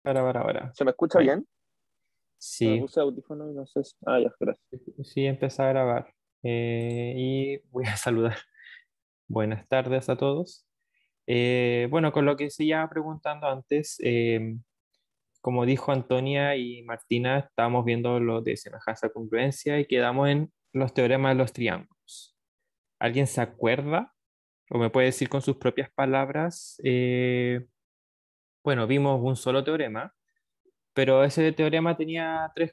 Ahora. ¿Se me escucha Ahí. bien? Me Sí, puse audífono y no sé Ah, ya, gracias. sí, empecé a grabar. Y voy a saludar. Buenas tardes a todos. Bueno, con lo que se iba preguntando antes, como dijo Antonia y Martina, estábamos viendo lo de semejanza congruencia y quedamos en los teoremas de los triángulos. ¿Alguien se acuerda o me puede decir con sus propias palabras? Bueno, vimos un solo teorema, pero ese teorema tenía tres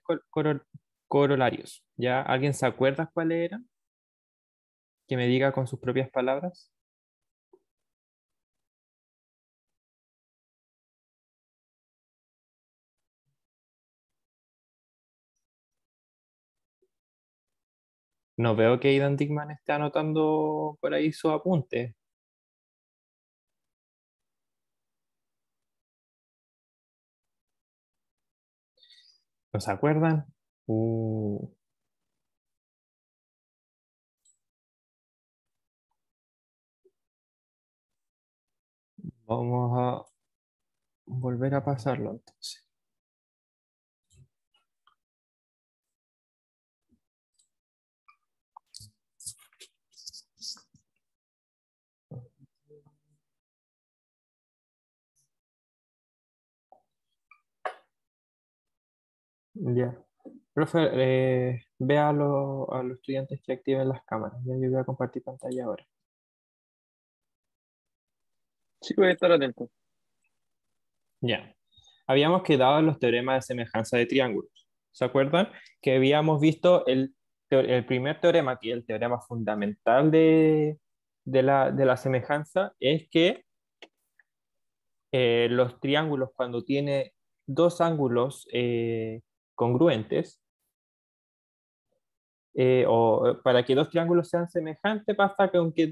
corolarios. ¿Ya? ¿Alguien se acuerda cuáles eran? Que me diga con sus propias palabras. No veo que Aidan Dickman esté anotando por ahí su apunte. ¿No se acuerdan? Uh, Vamos a volver a pasarlo entonces. Ya. Profe, ve a los estudiantes que activen las cámaras. Ya yo voy a compartir pantalla ahora. Sí, voy a estar atento. Ya. Habíamos quedado en los teoremas de semejanza de triángulos. ¿Se acuerdan? Que habíamos visto el primer teorema, que es el teorema fundamental de la semejanza, es que los triángulos cuando tiene dos ángulos congruentes, para que dos triángulos sean semejantes, basta que aunque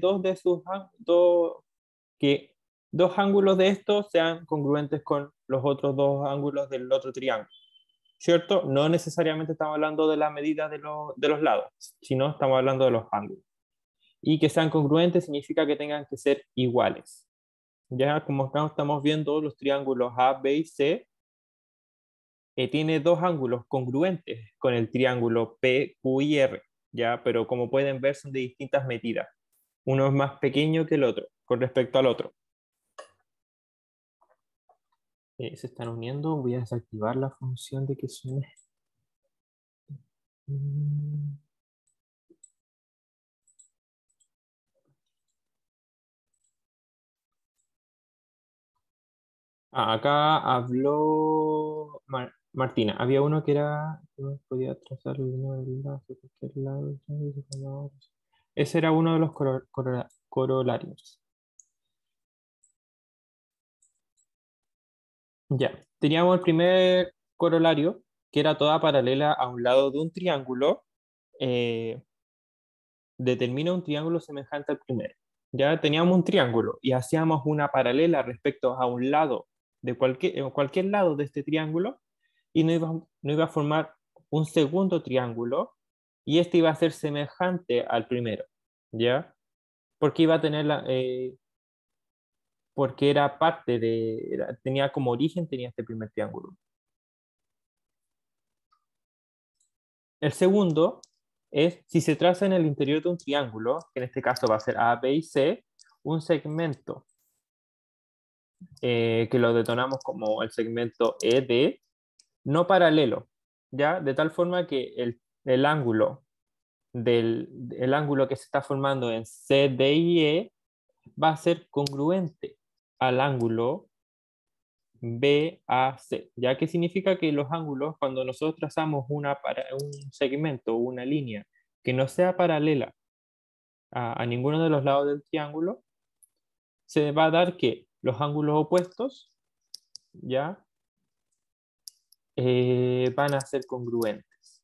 que dos ángulos de estos sean congruentes con los otros dos ángulos del otro triángulo, ¿cierto? No necesariamente estamos hablando de la medida de los lados, sino estamos hablando de los ángulos. Y que sean congruentes significa que tengan que ser iguales. Ya como acá estamos viendo los triángulos A, B y C, tiene dos ángulos congruentes con el triángulo P, Q y R, ¿ya? Pero como pueden ver son de distintas medidas. Uno es más pequeño que el otro con respecto al otro. Se están uniendo, voy a desactivar la función de que suene. Mm. Acá habló Martina. Había uno que era, no podía trazar el enlace a cualquier lado. Ese era uno de los corolarios. Ya, teníamos el primer corolario, que era toda paralela a un lado de un triángulo, eh, determina un triángulo semejante al primero. Ya teníamos un triángulo y hacíamos una paralela respecto a un lado de cualquier lado de este triángulo y no iba a formar un segundo triángulo y este iba a ser semejante al primero, ¿ya? Porque iba a tener porque era parte tenía como origen, tenía este primer triángulo. El segundo es si se traza en el interior de un triángulo, que en este caso va a ser A, B y C, un segmento que lo detonamos como el segmento ED, no paralelo, ¿ya? De tal forma que el ángulo el ángulo que se está formando en CD y E va a ser congruente al ángulo BAC, ya que significa que los ángulos, cuando nosotros trazamos un segmento o una línea que no sea paralela a ninguno de los lados del triángulo, se va a dar que los ángulos opuestos ya van a ser congruentes.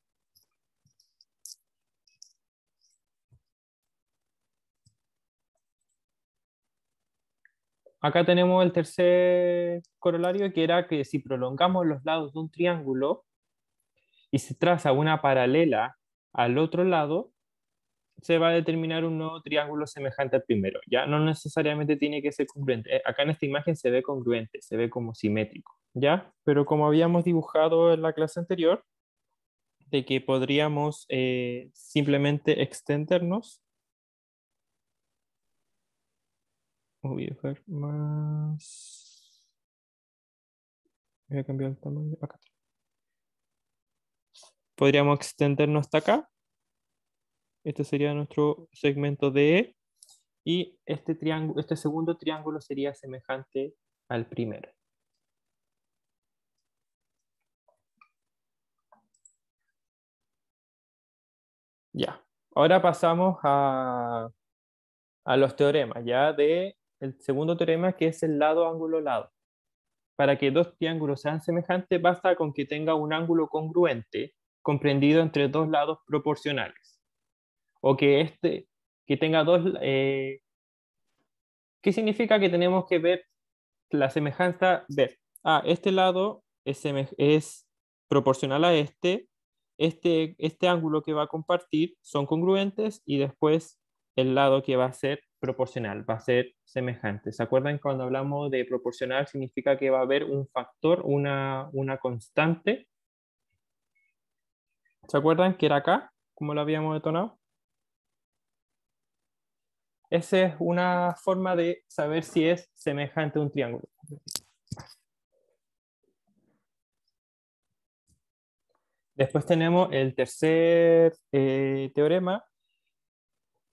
Acá tenemos el tercer corolario, que era que si prolongamos los lados de un triángulo y se traza una paralela al otro lado, se va a determinar un nuevo triángulo semejante al primero. Ya no necesariamente tiene que ser congruente. Acá en esta imagen se ve congruente, se ve como simétrico, ¿ya? Pero como habíamos dibujado en la clase anterior, de que podríamos simplemente extendernos. Voy a dejar más. Voy a cambiar el tamaño. Acá. Podríamos extendernos hasta acá. Este sería nuestro segmento DE. Y este triángulo, este segundo triángulo sería semejante al primero. Ya. Ahora pasamos a los teoremas, ya de el segundo teorema, que es el lado, ángulo, lado. Para que dos triángulos sean semejantes, basta con que tenga un ángulo congruente comprendido entre dos lados proporcionales. O que tenga dos. ¿Qué significa que tenemos que ver la semejanza? Ver, este lado es proporcional a este ángulo que va a compartir son congruentes y después el lado que va a ser proporcional, va a ser semejante. ¿Se acuerdan cuando hablamos de proporcional? Significa que va a haber un factor, una constante. ¿Se acuerdan que era acá? ¿Cómo lo habíamos detonado? Esa es una forma de saber si es semejante a un triángulo. Después tenemos el tercer teorema,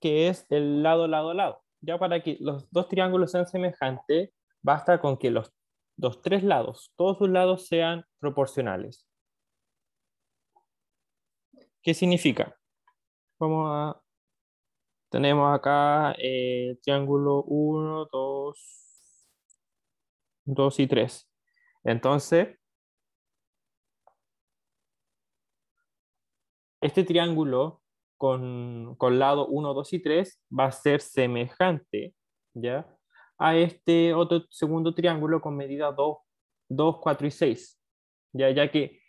que es el lado, lado, lado. Ya para que los dos triángulos sean semejantes, basta con que los tres lados, todos sus lados sean proporcionales. ¿Qué significa? Vamos a... Tenemos acá triángulo 1, 2 y 3. Entonces, este triángulo con lado 1, 2 y 3 va a ser semejante, ¿ya? A este otro segundo triángulo con medida 2, 4 y 6, ya que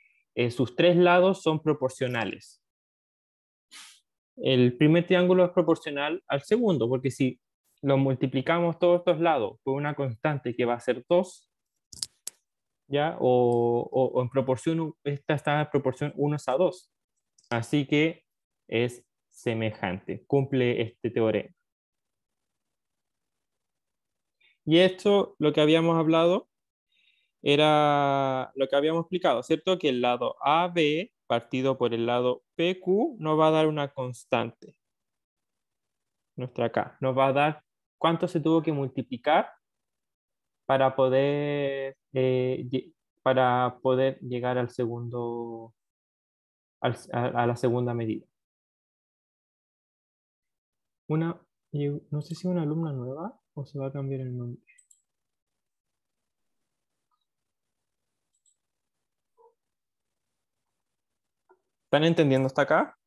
sus tres lados son proporcionales. El primer triángulo es proporcional al segundo, porque si lo multiplicamos todos estos lados por una constante que va a ser 2, ¿ya? O en proporción, esta está en proporción 1 a 2. Así que es semejante, cumple este teorema. Y esto, lo que habíamos hablado, era lo que habíamos explicado, ¿cierto? Que el lado AB partido por el lado PQ nos va a dar una constante. Nuestra acá. Nos va a dar cuánto se tuvo que multiplicar para poder, para poder llegar al segundo, a la segunda medida. No sé si una alumna nueva o se va a cambiar el nombre. ¿Están entendiendo hasta acá?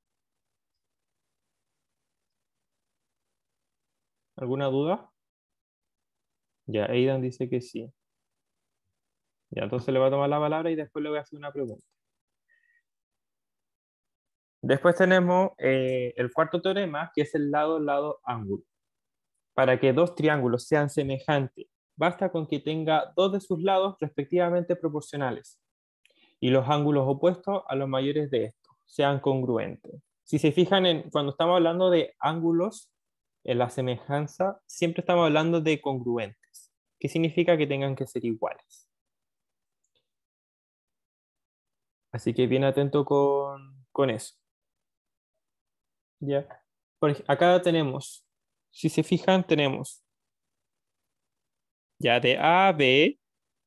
¿Alguna duda? Ya, Aidan dice que sí. Ya, entonces le voy a tomar la palabra y después le voy a hacer una pregunta. Después tenemos el cuarto teorema, que es el lado, lado, ángulo. Para que dos triángulos sean semejantes, basta con que tenga dos de sus lados respectivamente proporcionales y los ángulos opuestos a los mayores de estos sean congruentes. Si se fijan cuando estamos hablando de ángulos, en la semejanza, siempre estamos hablando de congruentes, que significa que tengan que ser iguales. Así que bien atento con eso. ¿Ya? Acá tenemos, si se fijan, tenemos ya de A a B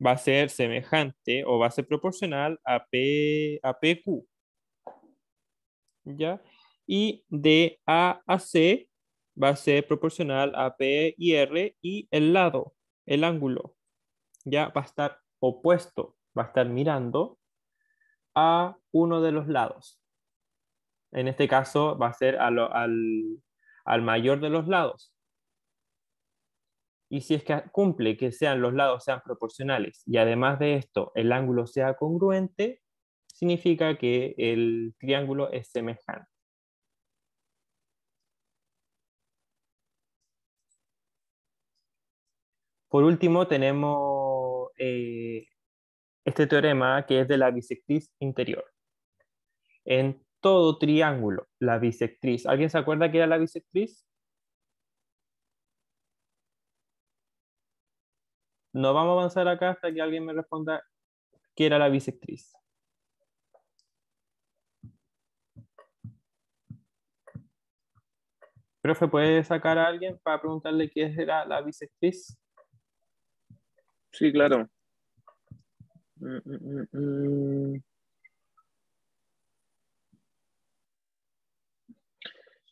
va a ser semejante o va a ser proporcional a PQ. ¿Ya? Y de A a C va a ser proporcional a P y R y el lado, el ángulo, ya va a estar opuesto, va a estar mirando a uno de los lados. En este caso va a ser al mayor de los lados. Y si es que cumple que los lados sean proporcionales y además de esto el ángulo sea congruente, significa que el triángulo es semejante. Por último, tenemos este teorema que es de la bisectriz interior. En todo triángulo, la bisectriz. ¿Alguien se acuerda qué era la bisectriz? No vamos a avanzar acá hasta que alguien me responda qué era la bisectriz. Profe, ¿puede sacar a alguien para preguntarle qué era la bisectriz? Sí, claro. Mm, mm,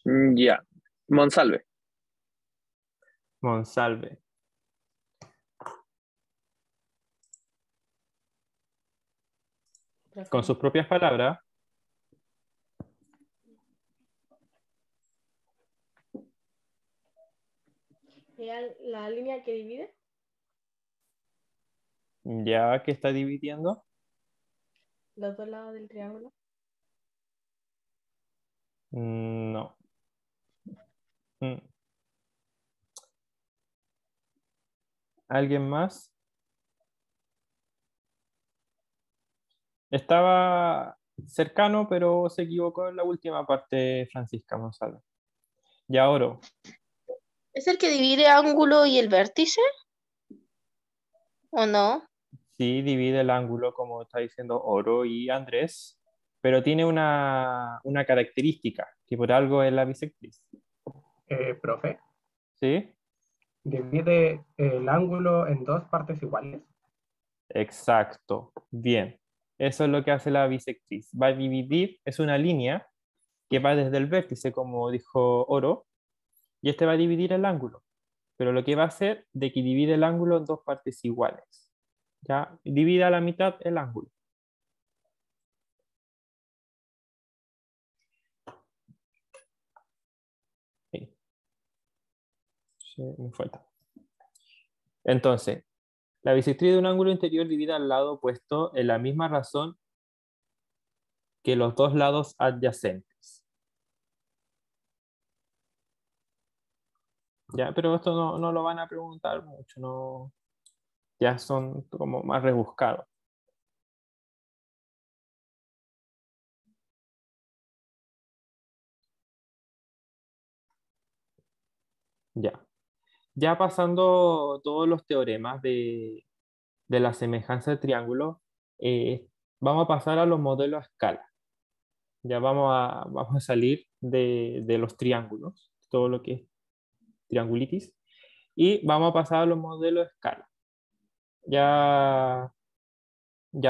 mm, Ya. Monsalve. Monsalve. Con sus propias palabras. La línea que divide. Ya que está dividiendo. Los dos lados del triángulo. No. Mm. ¿Alguien más? Estaba cercano, pero se equivocó en la última parte, Francisca González. Ya oro. ¿Es el que divide ángulo y el vértice? ¿O no? Sí, divide el ángulo, como está diciendo Oro y Andrés, pero tiene una característica, que por algo es la bisectriz. Profe, ¿Sí? divide el ángulo en dos partes iguales. Exacto. Bien. Eso es lo que hace la bisectriz. Va a dividir, es una línea que va desde el vértice, como dijo Oro, y este va a dividir el ángulo. Pero lo que va a hacer de que divide el ángulo en dos partes iguales. ¿Ya? Divide a la mitad el ángulo. Sí. Sí, me falta. Entonces, la bisectriz de un ángulo interior divide al lado opuesto en la misma razón que los dos lados adyacentes. Ya, pero esto no lo van a preguntar mucho, no, ya son como más rebuscados. Ya. Ya pasando todos los teoremas de la semejanza de triángulo, vamos a pasar a los modelos a escala. Ya vamos a salir de los triángulos, todo lo que es triangulitis, y vamos a pasar a los modelos a escala. Ya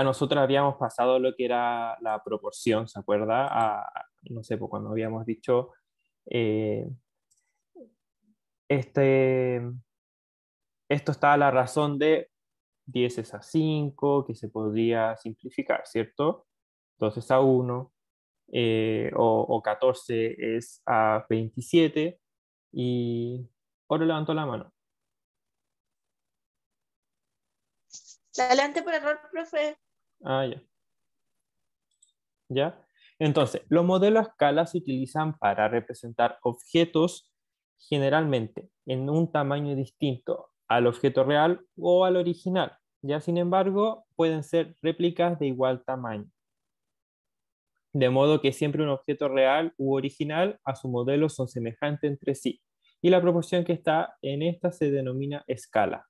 nosotros habíamos pasado lo que era la proporción, ¿se acuerda? No sé, pues cuando habíamos dicho eh, este, esto está a la razón de 10 es a 5 que se podría simplificar, ¿cierto? 2 es a 1 o 14 es a 27 y ahora levanto la mano. Adelante por error, profe. Ah, ya. ¿Ya? Entonces, los modelos a escala se utilizan para representar objetos generalmente en un tamaño distinto al objeto real o al original. Ya, sin embargo, pueden ser réplicas de igual tamaño. De modo que siempre un objeto real u original a su modelo son semejantes entre sí. Y la proporción que está en esta se denomina escala.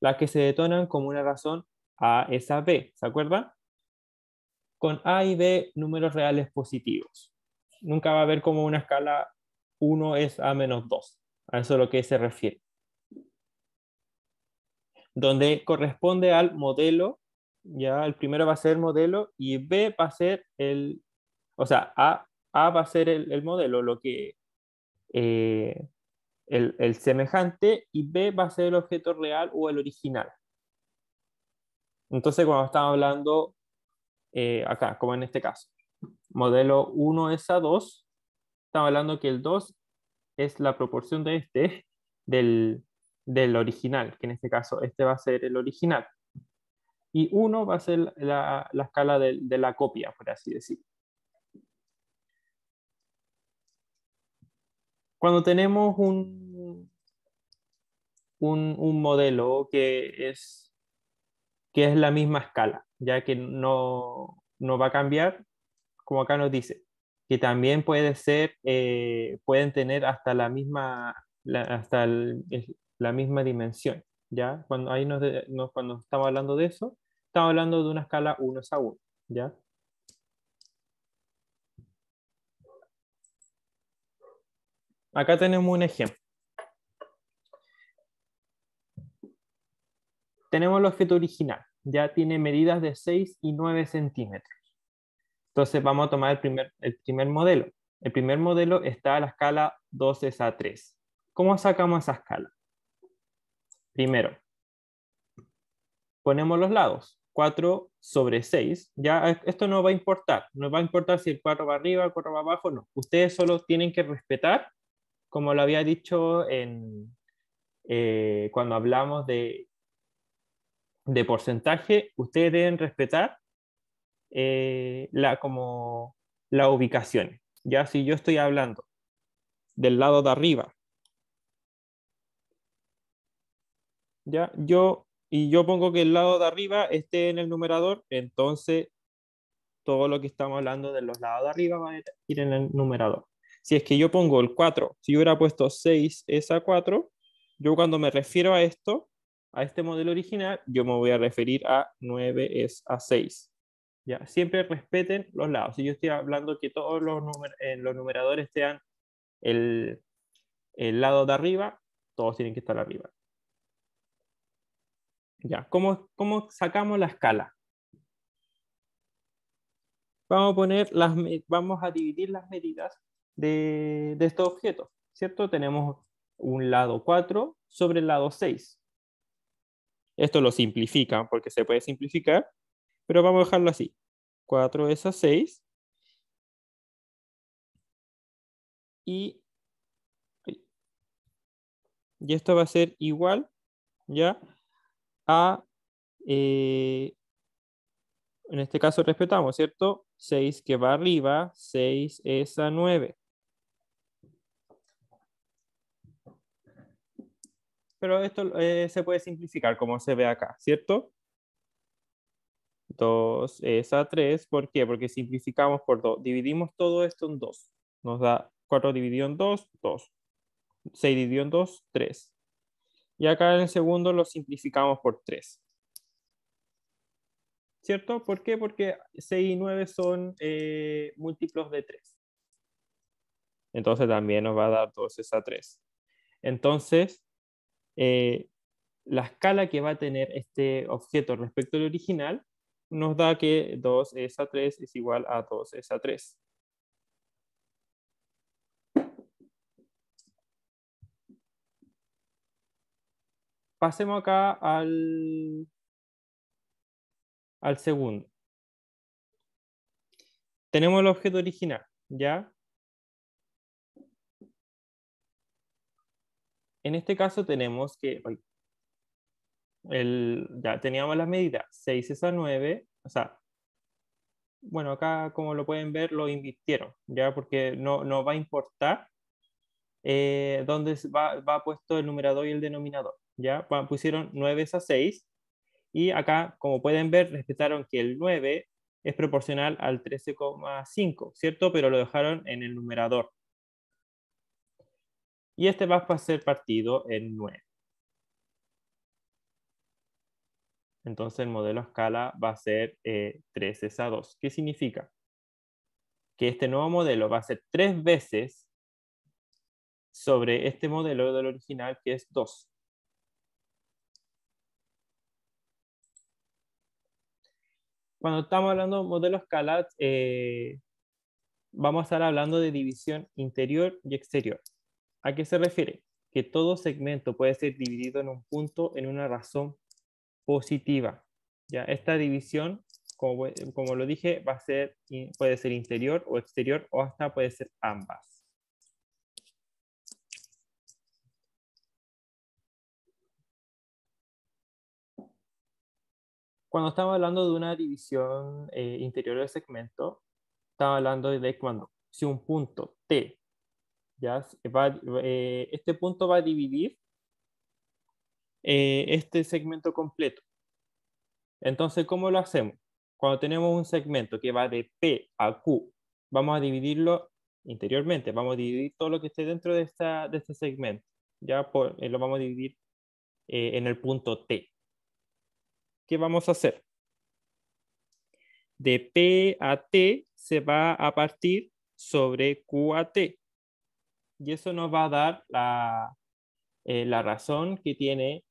Las que se detonan como una razón A es a B, ¿se acuerdan? Con A y B números reales positivos. Nunca va a haber como una escala 1 es A menos 2. A eso es lo que se refiere. Donde corresponde al modelo, ya el primero va a ser el modelo y B va a ser o sea, A va a ser el modelo, lo que, eh, el semejante, y B va a ser el objeto real o el original. Entonces, cuando estamos hablando acá, como en este caso, modelo 1 es a 2, estamos hablando que el 2 es la proporción de este del, del original, que en este caso este va a ser el original. Y 1 va a ser la escala de la copia, por así decirlo. Cuando tenemos un modelo que es la misma escala, ya que no va a cambiar, como acá nos dice, que también puede ser, pueden tener hasta la misma, la misma dimensión, ¿ya? Cuando, ahí cuando estamos hablando de eso, estamos hablando de una escala 1:1, ¿ya? Acá tenemos un ejemplo. Tenemos el objeto original, ya tiene medidas de 6 y 9 centímetros. Entonces vamos a tomar el primer modelo. El primer modelo está a la escala 2:3. ¿Cómo sacamos esa escala? Primero, ponemos los lados. 4/6. Ya esto no va a importar. No va a importar si el 4 va arriba, el 4 va abajo, no. Ustedes solo tienen que respetar, como lo había dicho cuando hablamos de porcentaje, ustedes deben respetar como las ubicaciones. Ya si yo estoy hablando del lado de arriba, ya yo pongo que el lado de arriba esté en el numerador, entonces todo lo que estamos hablando de los lados de arriba va a ir en el numerador. Si es que yo pongo el 4, si yo hubiera puesto 6 es a 4, yo cuando me refiero a esto, a este modelo original, yo me voy a referir a 9 es a 6. ¿Ya? Siempre respeten los lados. Si yo estoy hablando que todos los numeradores sean el lado de arriba, todos tienen que estar arriba. ¿Ya? ¿Cómo sacamos la escala? Vamos a dividir las medidas de estos objetos, ¿cierto? Tenemos un lado 4 sobre el lado 6. Esto lo simplifican porque se puede simplificar, pero vamos a dejarlo así. 4 es a 6. Y esto va a ser igual, ¿ya? A, en este caso respetamos, ¿cierto? 6 que va arriba, 6 es a 9. Pero esto se puede simplificar como se ve acá, ¿cierto? 2 es a 3, ¿por qué? Porque simplificamos por 2. Dividimos todo esto en 2. Nos da 4 dividido en 2, 2. 6 dividido en 2, 3. Y acá en el segundo lo simplificamos por 3. ¿Cierto? ¿Por qué? Porque 6 y 9 son múltiplos de 3. Entonces también nos va a dar 2 es a 3. Entonces, la escala que va a tener este objeto respecto al original nos da que 2 es a 3 es igual a 2 es a 3. Pasemos acá al segundo. Tenemos el objeto original, ¿ya? En este caso tenemos que, ya teníamos las medidas, 6 es a 9, o sea, bueno, acá como lo pueden ver lo invirtieron, ¿ya? Porque no va a importar dónde va puesto el numerador y el denominador, ¿ya? Pusieron 9 es a 6 y acá, como pueden ver, respetaron que el 9 es proporcional al 13,5, ¿cierto? Pero lo dejaron en el numerador. Y este va a ser partido en 9. Entonces el modelo a escala va a ser 3 es a 2. ¿Qué significa? Que este nuevo modelo va a ser 3 veces sobre este modelo del original, que es 2. Cuando estamos hablando de modelo a escala, vamos a estar hablando de división interior y exterior. ¿A qué se refiere? Que todo segmento puede ser dividido en un punto en una razón positiva. ¿Ya? Esta división, como lo dije, puede ser interior o exterior o hasta puede ser ambas. Cuando estamos hablando de una división interior del segmento, estamos hablando de cuando si un punto T, ¿ya? Este punto va a dividir este segmento completo. Entonces, ¿cómo lo hacemos? Cuando tenemos un segmento que va de P a Q, vamos a dividirlo interiormente, vamos a dividir todo lo que esté dentro de este segmento. Ya lo vamos a dividir en el punto T. ¿Qué vamos a hacer? De P a T se va a partir sobre Q a T. Y eso nos va a dar la razón que tiene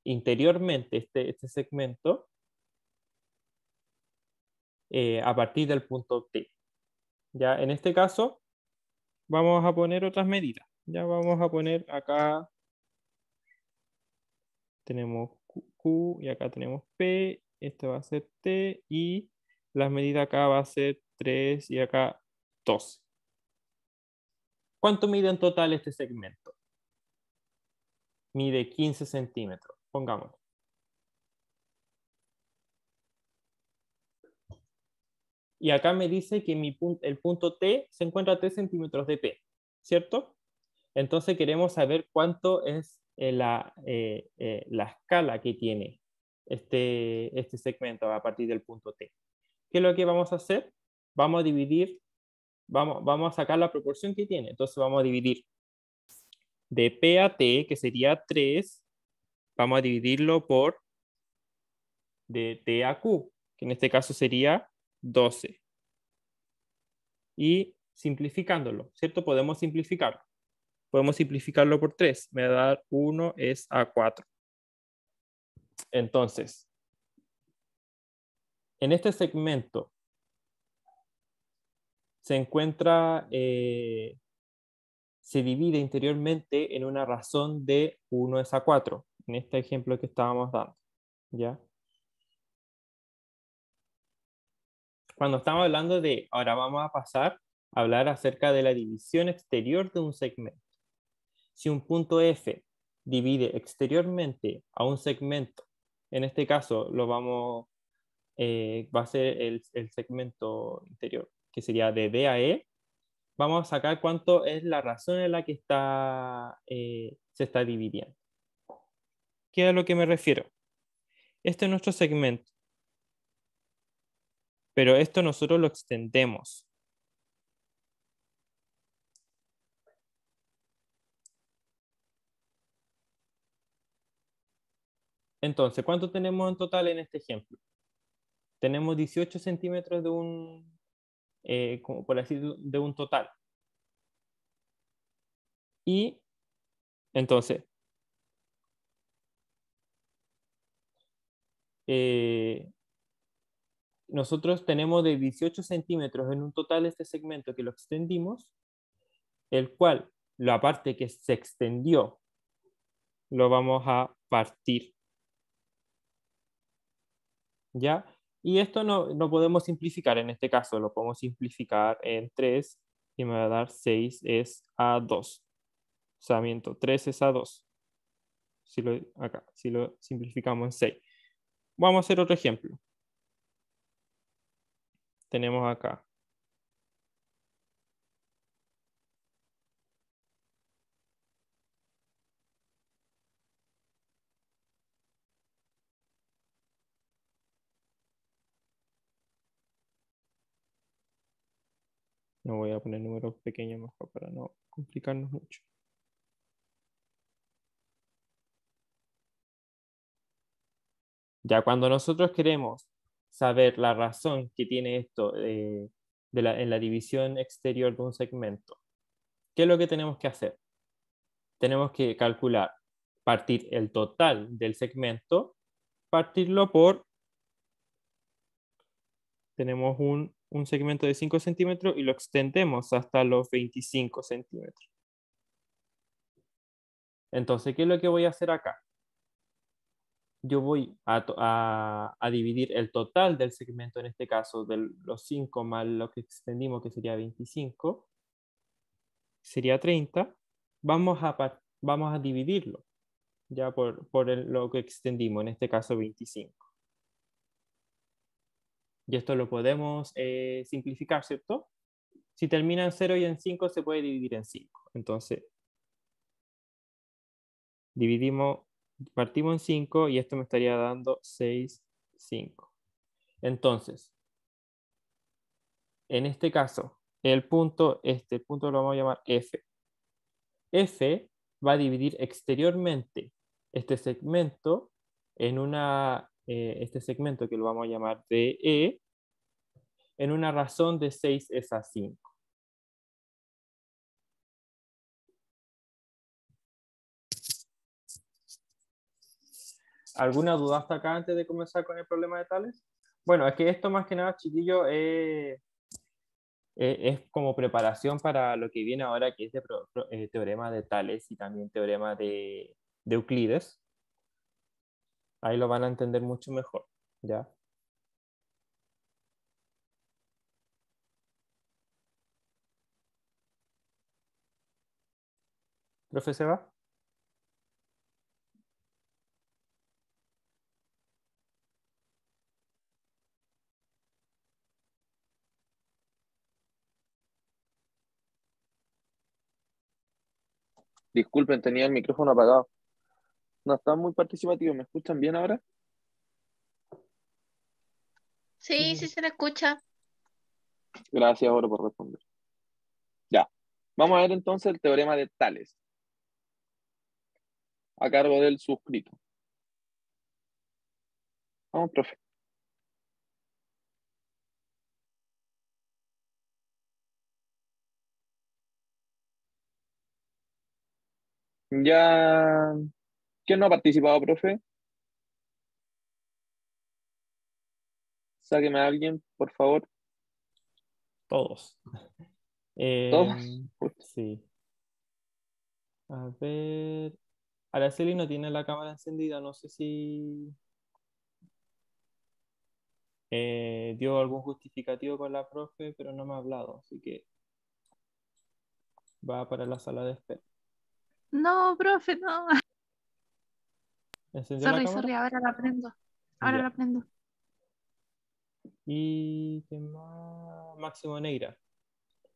interiormente este segmento a partir del punto T. Ya en este caso vamos a poner otras medidas. Ya vamos a poner acá, tenemos Q y acá tenemos P, este va a ser T y las medidas acá va a ser 3 y acá 12. ¿Cuánto mide en total este segmento? Mide 15 centímetros, pongámoslo. Y acá me dice que el punto T se encuentra a 3 centímetros de P, ¿cierto? Entonces queremos saber cuánto es la escala que tiene este segmento a partir del punto T. ¿Qué es lo que vamos a hacer? Vamos a dividir, vamos a sacar la proporción que tiene. Entonces vamos a dividir de P a T, que sería 3, vamos a dividirlo por de T a Q, que en este caso sería 12. Y simplificándolo, ¿cierto? Podemos simplificarlo. Podemos simplificarlo por 3. Me va a dar 1 es a 4. Entonces, en este segmento se encuentra, se divide interiormente en una razón de 1 es a 4, en este ejemplo que estábamos dando, ¿ya? Cuando estamos hablando de, ahora vamos a pasar a hablar acerca de la división exterior de un segmento. Si un punto F divide exteriormente a un segmento, en este caso va a ser el segmento interior, que sería de D a E, vamos a sacar cuánto es la razón en la que se está dividiendo. ¿Qué es a lo que me refiero? Este es nuestro segmento, pero esto nosotros lo extendemos. Entonces, ¿cuánto tenemos en total en este ejemplo? Tenemos 18 centímetros de como por así decirlo, de un total. Y entonces, nosotros tenemos de 18 centímetros en un total este segmento que lo extendimos, el cual la parte que se extendió lo vamos a partir. ¿Ya? Y esto no podemos simplificar en este caso, lo podemos simplificar en 3 y me va a dar 6 es a 2. O sea, miento, 3 es a 2. Si lo simplificamos en 6. Vamos a hacer otro ejemplo. Tenemos acá. No voy a poner números pequeños mejor para no complicarnos mucho. Ya cuando nosotros queremos saber la razón que tiene esto en la división exterior de un segmento, ¿qué es lo que tenemos que hacer? Tenemos que calcular, partir el total del segmento, partirlo por, tenemos un segmento de 5 centímetros y lo extendemos hasta los 25 centímetros. Entonces, ¿qué es lo que voy a hacer acá? Yo voy a dividir el total del segmento, en este caso, de los 5 más lo que extendimos, que sería 25, sería 30. Vamos a dividirlo ya por lo que extendimos, en este caso 25. Y esto lo podemos simplificar, ¿cierto? Si termina en 0 y en 5, se puede dividir en 5. Entonces, Partimos en 5 y esto me estaría dando 6, 5. Entonces, en este caso, el punto lo vamos a llamar F. F va a dividir exteriormente este segmento en este segmento que lo vamos a llamar DE en una razón de 6 es a 5. ¿Alguna duda hasta acá antes de comenzar con el problema de tales? Bueno, es que esto más que nada, chiquillo, es como preparación para lo que viene ahora, que es teorema de Tales y también teorema de Euclides. Ahí lo van a entender mucho mejor, ¿ya? ¿Profe Seba? Disculpen, tenía el micrófono apagado. No, están muy participativos. ¿Me escuchan bien ahora? Sí, sí se le escucha. Gracias, Oro, por responder. Ya. Vamos a ver entonces el teorema de Tales, a cargo del suscrito. Vamos, profe. Ya. ¿Quién no ha participado, profe? Sáqueme a alguien, por favor. Todos. ¿Todos? Sí. A ver. Araceli no tiene la cámara encendida. No sé si dio algún justificativo con la profe, pero no me ha hablado. Así que va para la sala de espera. No, profe, no. ¿Encendió la Sorry, cámara? sorry, ahora la prendo. Ahora Ya. la prendo. Y ¿qué más? Máximo Neira.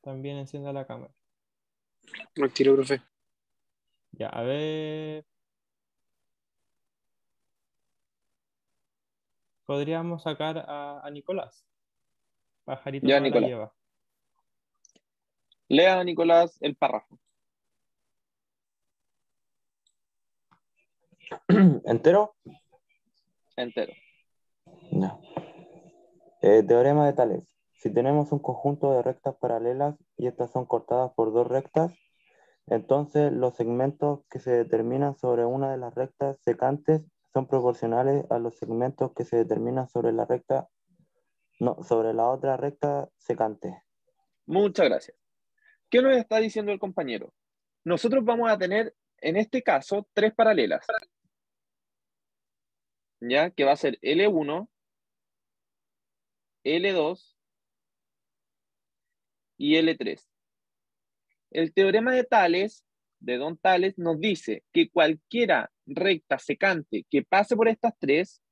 También encienda la cámara. Al tiro, profe. Ya, a ver. Podríamos sacar a Nicolás. Pajarito Ya, no la Nicolás. lleva. Lea, Nicolás, el párrafo. ¿Entero? Entero. Ya. Teorema de Tales. Si tenemos un conjunto de rectas paralelas y estas son cortadas por dos rectas, entonces los segmentos que se determinan sobre una de las rectas secantes son proporcionales a los segmentos que se determinan sobre sobre la otra recta secante. Muchas gracias. ¿Qué nos está diciendo el compañero? Nosotros vamos a tener, en este caso, tres paralelas. ¿Ya? Que va a ser L1, L2 y L3. El teorema de Tales, de Don Tales, nos dice que cualquiera recta secante que pase por estas tres,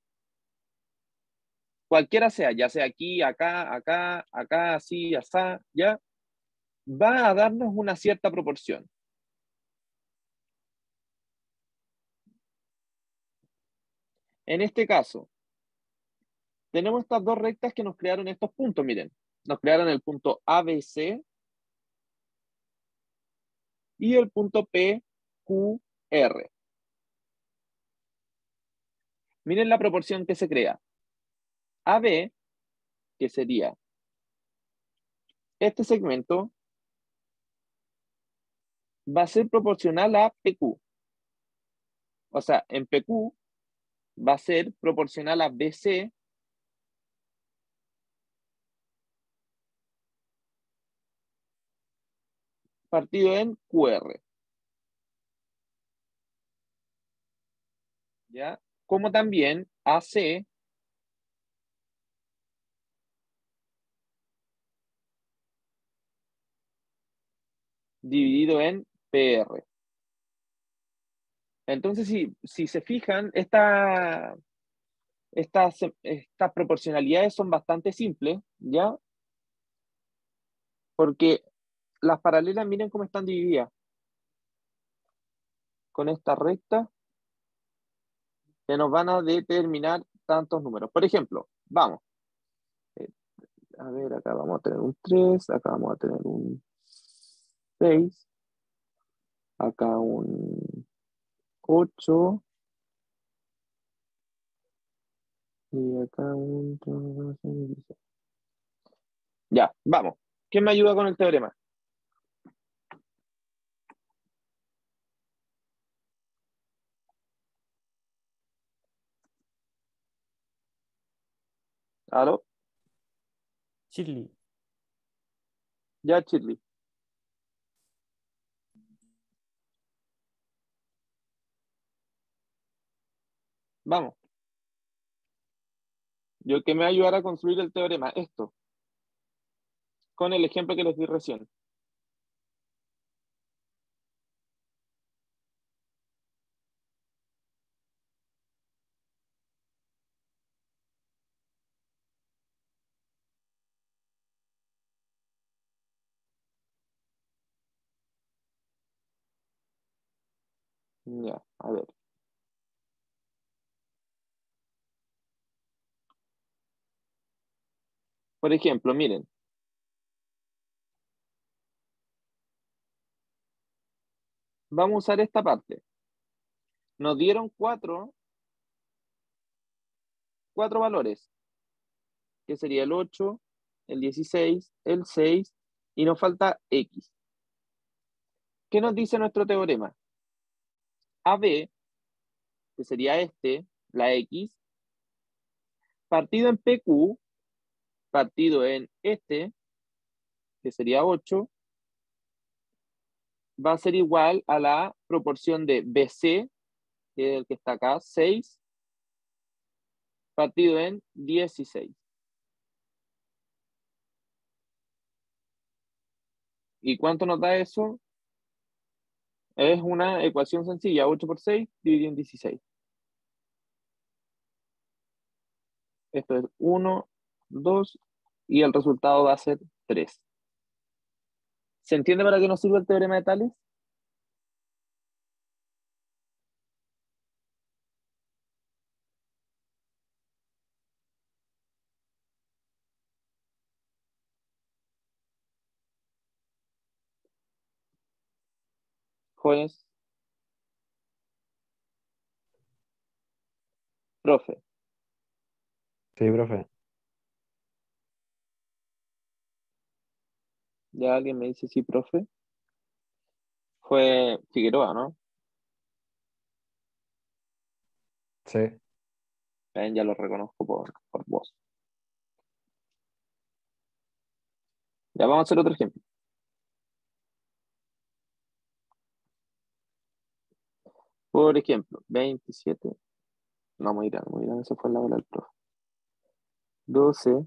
cualquiera sea, ya sea aquí, acá, acá, acá, así, asá, ya, va a darnos una cierta proporción. En este caso, tenemos estas dos rectas que nos crearon estos puntos, miren. Nos crearon el punto ABC y el punto PQR. Miren la proporción que se crea. AB, que sería este segmento, va a ser proporcional a PQ. O sea, en PQ va a ser proporcional a BC partido en QR. ¿Ya? Como también AC dividido en PR. Entonces, si se fijan, estas proporcionalidades son bastante simples, ¿ya? Porque las paralelas, miren cómo están divididas. Con esta recta que nos van a determinar tantos números. Por ejemplo, vamos. A ver, acá vamos a tener un 3, acá vamos a tener un 6, acá un 8, y acá un... Ya, vamos. ¿Quién me ayuda con el teorema? ¿Aló? Shirley. Ya, Shirley. Vamos. Yo que me va a ayudar a construir el teorema, esto, con el ejemplo que les di recién. Ya, a ver. Por ejemplo, miren. Vamos a usar esta parte. Nos dieron cuatro valores, que sería el 8, el 16, el 6, y nos falta X. ¿Qué nos dice nuestro teorema? AB, que sería este, la X, partido en PQ, partido en este, que sería 8, va a ser igual a la proporción de BC, que es el que está acá, 6, partido en 16. ¿Y cuánto nos da eso? Es una ecuación sencilla, 8 por 6 dividido en 16. Esto es 1, 2, y el resultado va a ser 3. ¿Se entiende para qué nos sirve el teorema de Tales? Jóvenes, profe. Sí, profe. Ya alguien me dice sí, profe. Fue Figueroa, ¿no? Sí. Ya lo reconozco por voz. Ya vamos a hacer otro ejemplo. Por ejemplo, 27. No, muy grande, esa fue la hora del profe. 12.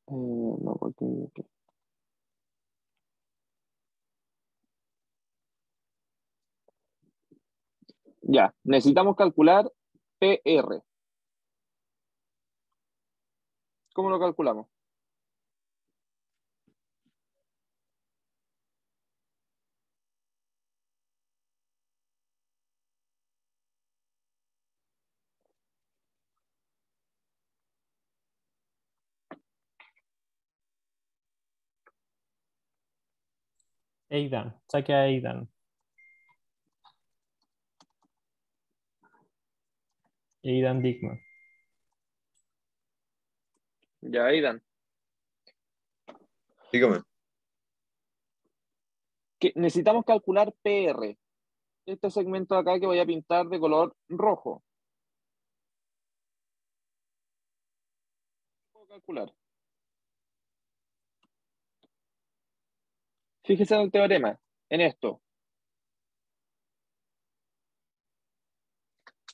No, porque... Ya, necesitamos calcular PR. ¿Cómo lo calculamos? Aidan. Saque a Aidan. Aidan Dickman. Ya, Aidan. Dígame. Necesitamos calcular PR. Este segmento de acá que voy a pintar de color rojo. ¿Puedo calcular? Fíjese en el teorema, en esto.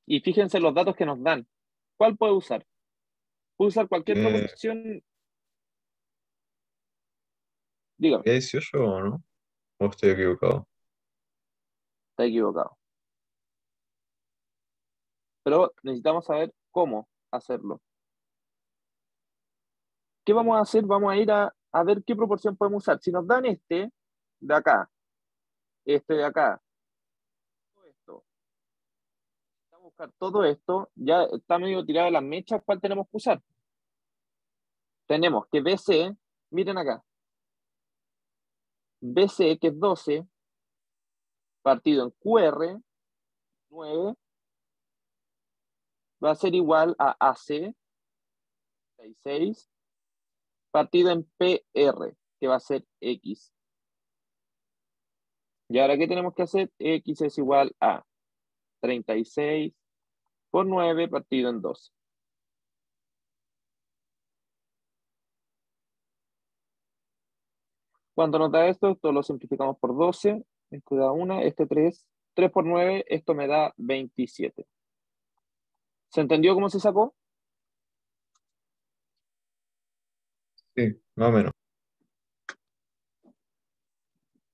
Y fíjense los datos que nos dan. ¿Cuál puede usar? Puede usar cualquier proporción. Dígame, 18 o no? ¿O estoy equivocado? está equivocado. pero necesitamos saber cómo hacerlo. ¿Qué vamos a hacer? Vamos a ir a ver qué proporción podemos usar. Si nos dan este de acá, este de acá, todo esto, vamos a buscar todo esto, ya está medio tirado de las mechas, ¿cuál tenemos que usar? Tenemos que BC, miren acá, BC, que es 12, partido en QR, 9, va a ser igual a AC, 66, partido en PR, que va a ser X. Y ahora, ¿qué tenemos que hacer? X es igual a 36 por 9 partido en 12. Cuando nos da esto lo simplificamos por 12. Esto da 1, este 3. 3 por 9, esto me da 27. ¿Se entendió cómo se sacó? Sí, más o menos.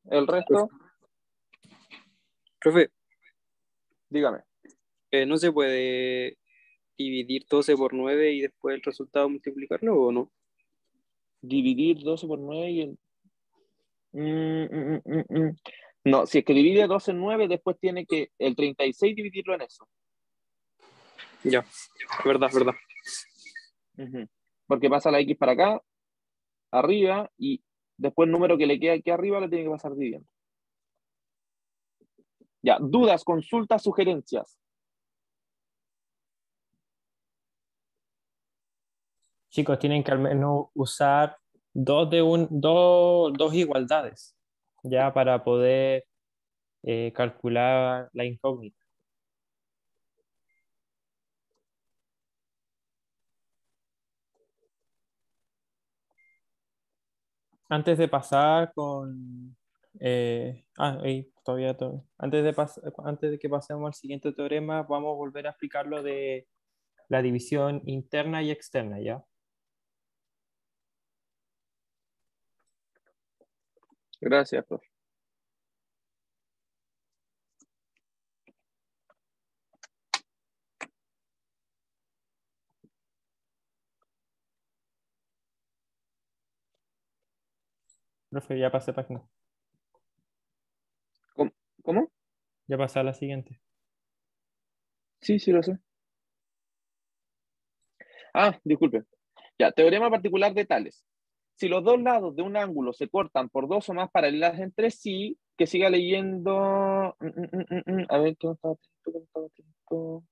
El resto, Profe, dígame. ¿no se puede dividir 12 por 9 y después el resultado multiplicarlo o no? Dividir 12 por 9 y el... No, si es que divide 12 en 9, después tiene que el 36 dividirlo en eso. Ya, verdad, verdad. Porque pasa la X para acá, arriba, y después el número que le queda aquí arriba lo tiene que pasar dividiendo. Ya, dudas, consultas, sugerencias. Chicos, tienen que al menos usar dos igualdades, ya para poder calcular la incógnita. Antes de pasar con... antes de que pasemos al siguiente teorema, vamos a volver a explicar lo de la división interna y externa, ¿ya? Gracias, profe. Profe, ya pasé página. ¿Cómo? Ya pasé a la siguiente. Sí, sí lo sé. Disculpe. Ya, teorema particular de Tales. Si los dos lados de un ángulo se cortan por dos o más paralelas entre sí, que siga leyendo. A ver, ¿qué no estaba atento?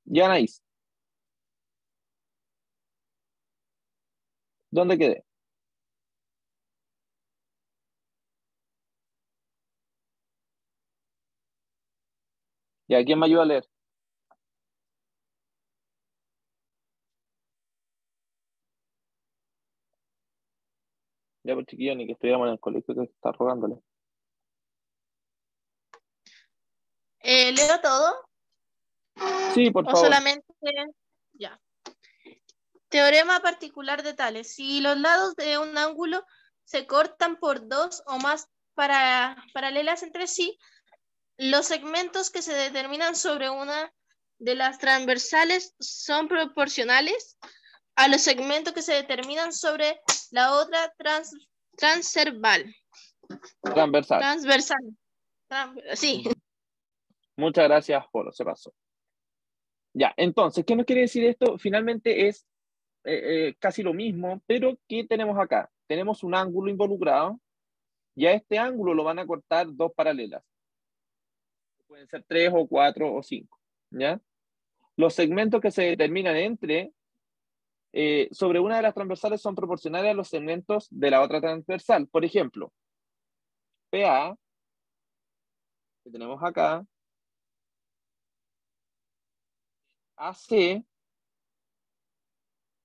Ya, Anaís. ¿Dónde quedé? Ya, ¿quién me ayuda a leer? Ya, pues chiquillo, ni que estuviéramos en el colegio que está rogándole. ¿Leo todo? Sí, por ¿O favor. solamente? Ya. Teorema particular de Tales. Si los lados de un ángulo se cortan por dos o más paralelas entre sí, los segmentos que se determinan sobre una de las transversales son proporcionales a los segmentos que se determinan sobre la otra transversal. Sí. Muchas gracias, Polo, se pasó. Ya, entonces, ¿qué nos quiere decir esto? Finalmente es casi lo mismo, pero ¿qué tenemos acá? Tenemos un ángulo involucrado y a este ángulo lo van a cortar dos paralelas. Pueden ser 3 o 4 o 5, ¿ya? Los segmentos que se determinan sobre una de las transversales son proporcionales a los segmentos de la otra transversal. Por ejemplo, PA, que tenemos acá, AC,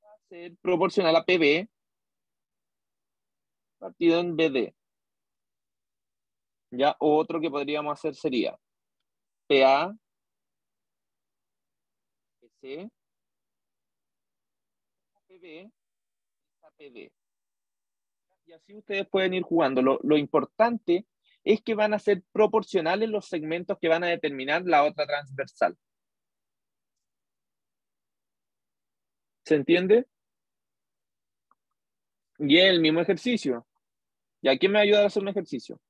va a ser proporcional a PB, partido en BD. ¿Ya? Otro que podríamos hacer sería PA, PC, PB, PD. Y así ustedes pueden ir jugando. Lo importante es que van a ser proporcionales los segmentos que van a determinar la otra transversal. ¿Se entiende? Y es el mismo ejercicio. ¿Y a quién me va a ayudar a hacer un ejercicio?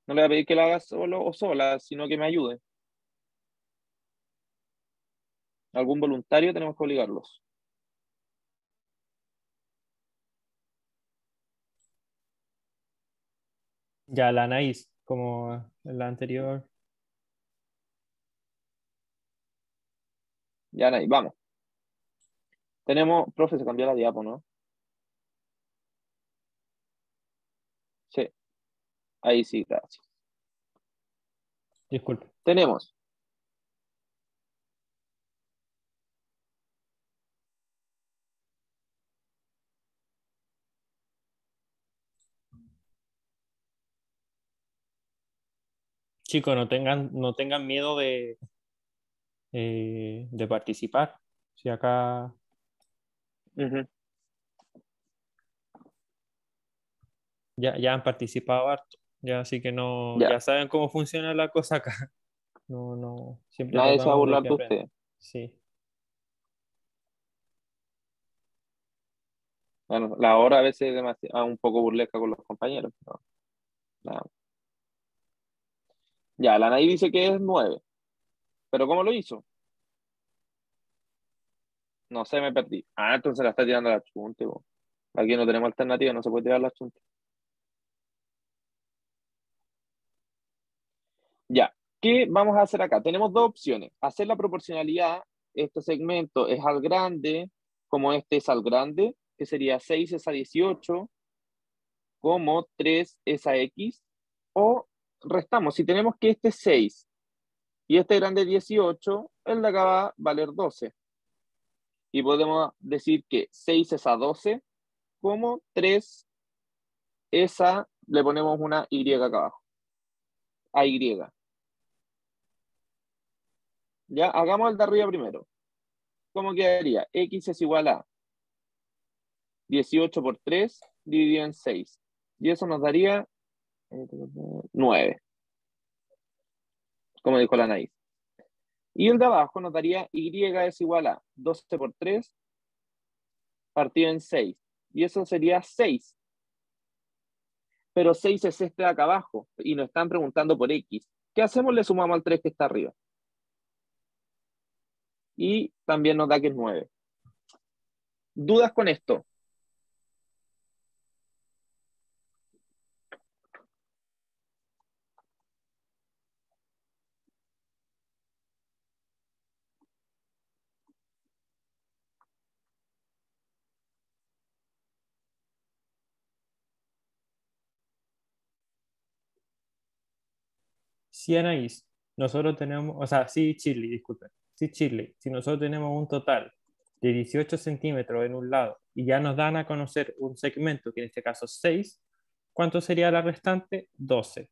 No le voy a pedir que lo haga solo o sola, sino que me ayude. ¿Algún voluntario? Tenemos que obligarlos. Ya la Anaís, como en la anterior. Ya, ahí, vamos. Tenemos, profe, se cambió la diapo, ¿no? Sí, ahí sí, gracias. Disculpe. Tenemos Chicos, no tengan miedo de participar. Si acá ujú, ya han participado harto, ya así que no, ya, ya saben cómo funciona la cosa acá. No, siempre nadie se va a tratamos de burlar que de aprendan. usted. Sí. Bueno, la hora a veces es un poco burlesca con los compañeros. Pero nada. Ya, la Anaí dice que es 9. ¿Pero cómo lo hizo? No sé, me perdí. Ah, entonces la está tirando a la chunte. Po. Aquí no tenemos alternativa, no se puede tirar la chunte. Ya, ¿qué vamos a hacer acá? Tenemos dos opciones. Hacer la proporcionalidad, este segmento es al grande, como este es al grande, que sería 6 es a 18, como 3 es a x, o restamos. Si tenemos que este es 6 y este grande es 18, el de acá va a valer 12. Y podemos decir que 6 es a 12, como 3 es a, le ponemos una y acá abajo, a y. Ya, hagamos el de arriba primero. ¿Cómo quedaría? X es igual a 18 por 3 dividido en 6. Y eso nos daría 9, como dijo la Anaís. Y el de abajo nos daría Y es igual a 12 por 3 partido en 6. Y eso sería 6. Pero 6 es este de acá abajo. Y nos están preguntando por X. ¿Qué hacemos? Le sumamos al 3 que está arriba. Y también nos da que es 9. ¿Dudas con esto? Sí, Anaís, nosotros tenemos, o sea, sí, Chile, disculpen. Sí, Chile, si nosotros tenemos un total de 18 centímetros en un lado y ya nos dan a conocer un segmento, que en este caso es 6, ¿cuánto sería la restante? 12.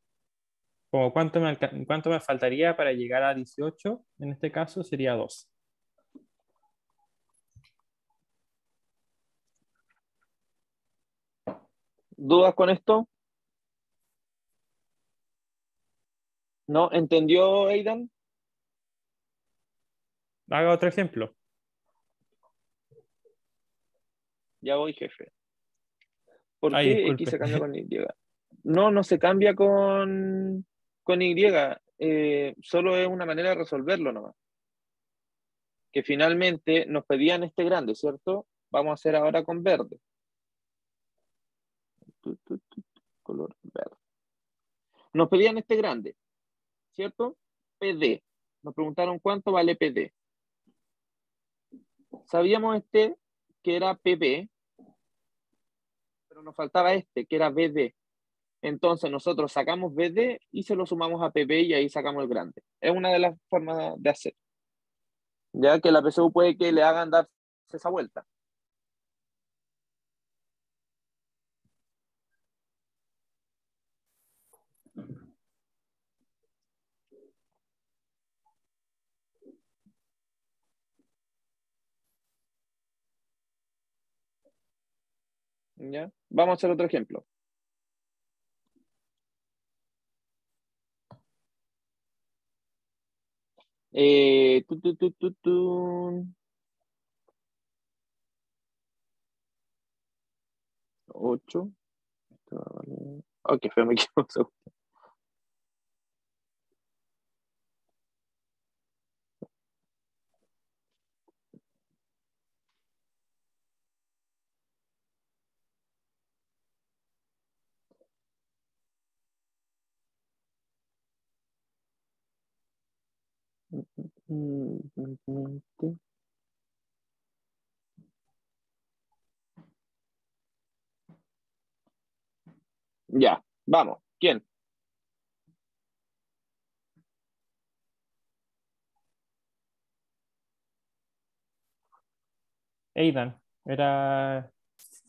Como cuánto me faltaría para llegar a 18, en este caso sería 12. ¿Dudas con esto? ¿No? ¿Entendió, Aidan? Haga otro ejemplo. Ya voy, jefe. ¿Por Ay, qué X disculpe. se cambia con Y? No, no se cambia con Y. Solo es una manera de resolverlo nomás. Que finalmente nos pedían este grande, ¿cierto? Vamos a hacer ahora con verde. Color verde. Nos pedían este grande, ¿cierto? PD. Nos preguntaron cuánto vale PD. Sabíamos este que era PP, pero nos faltaba este, que era BD. Entonces nosotros sacamos BD y se lo sumamos a PP y ahí sacamos el grande. Es una de las formas de hacer. Ya que la PSU puede que le hagan darse esa vuelta. ¿Ya? Vamos a hacer otro ejemplo. Tu, tu, tu, tu, tu. 8. Ok, fue, me equivoco. Ya, vamos. ¿Quién? Aidan, era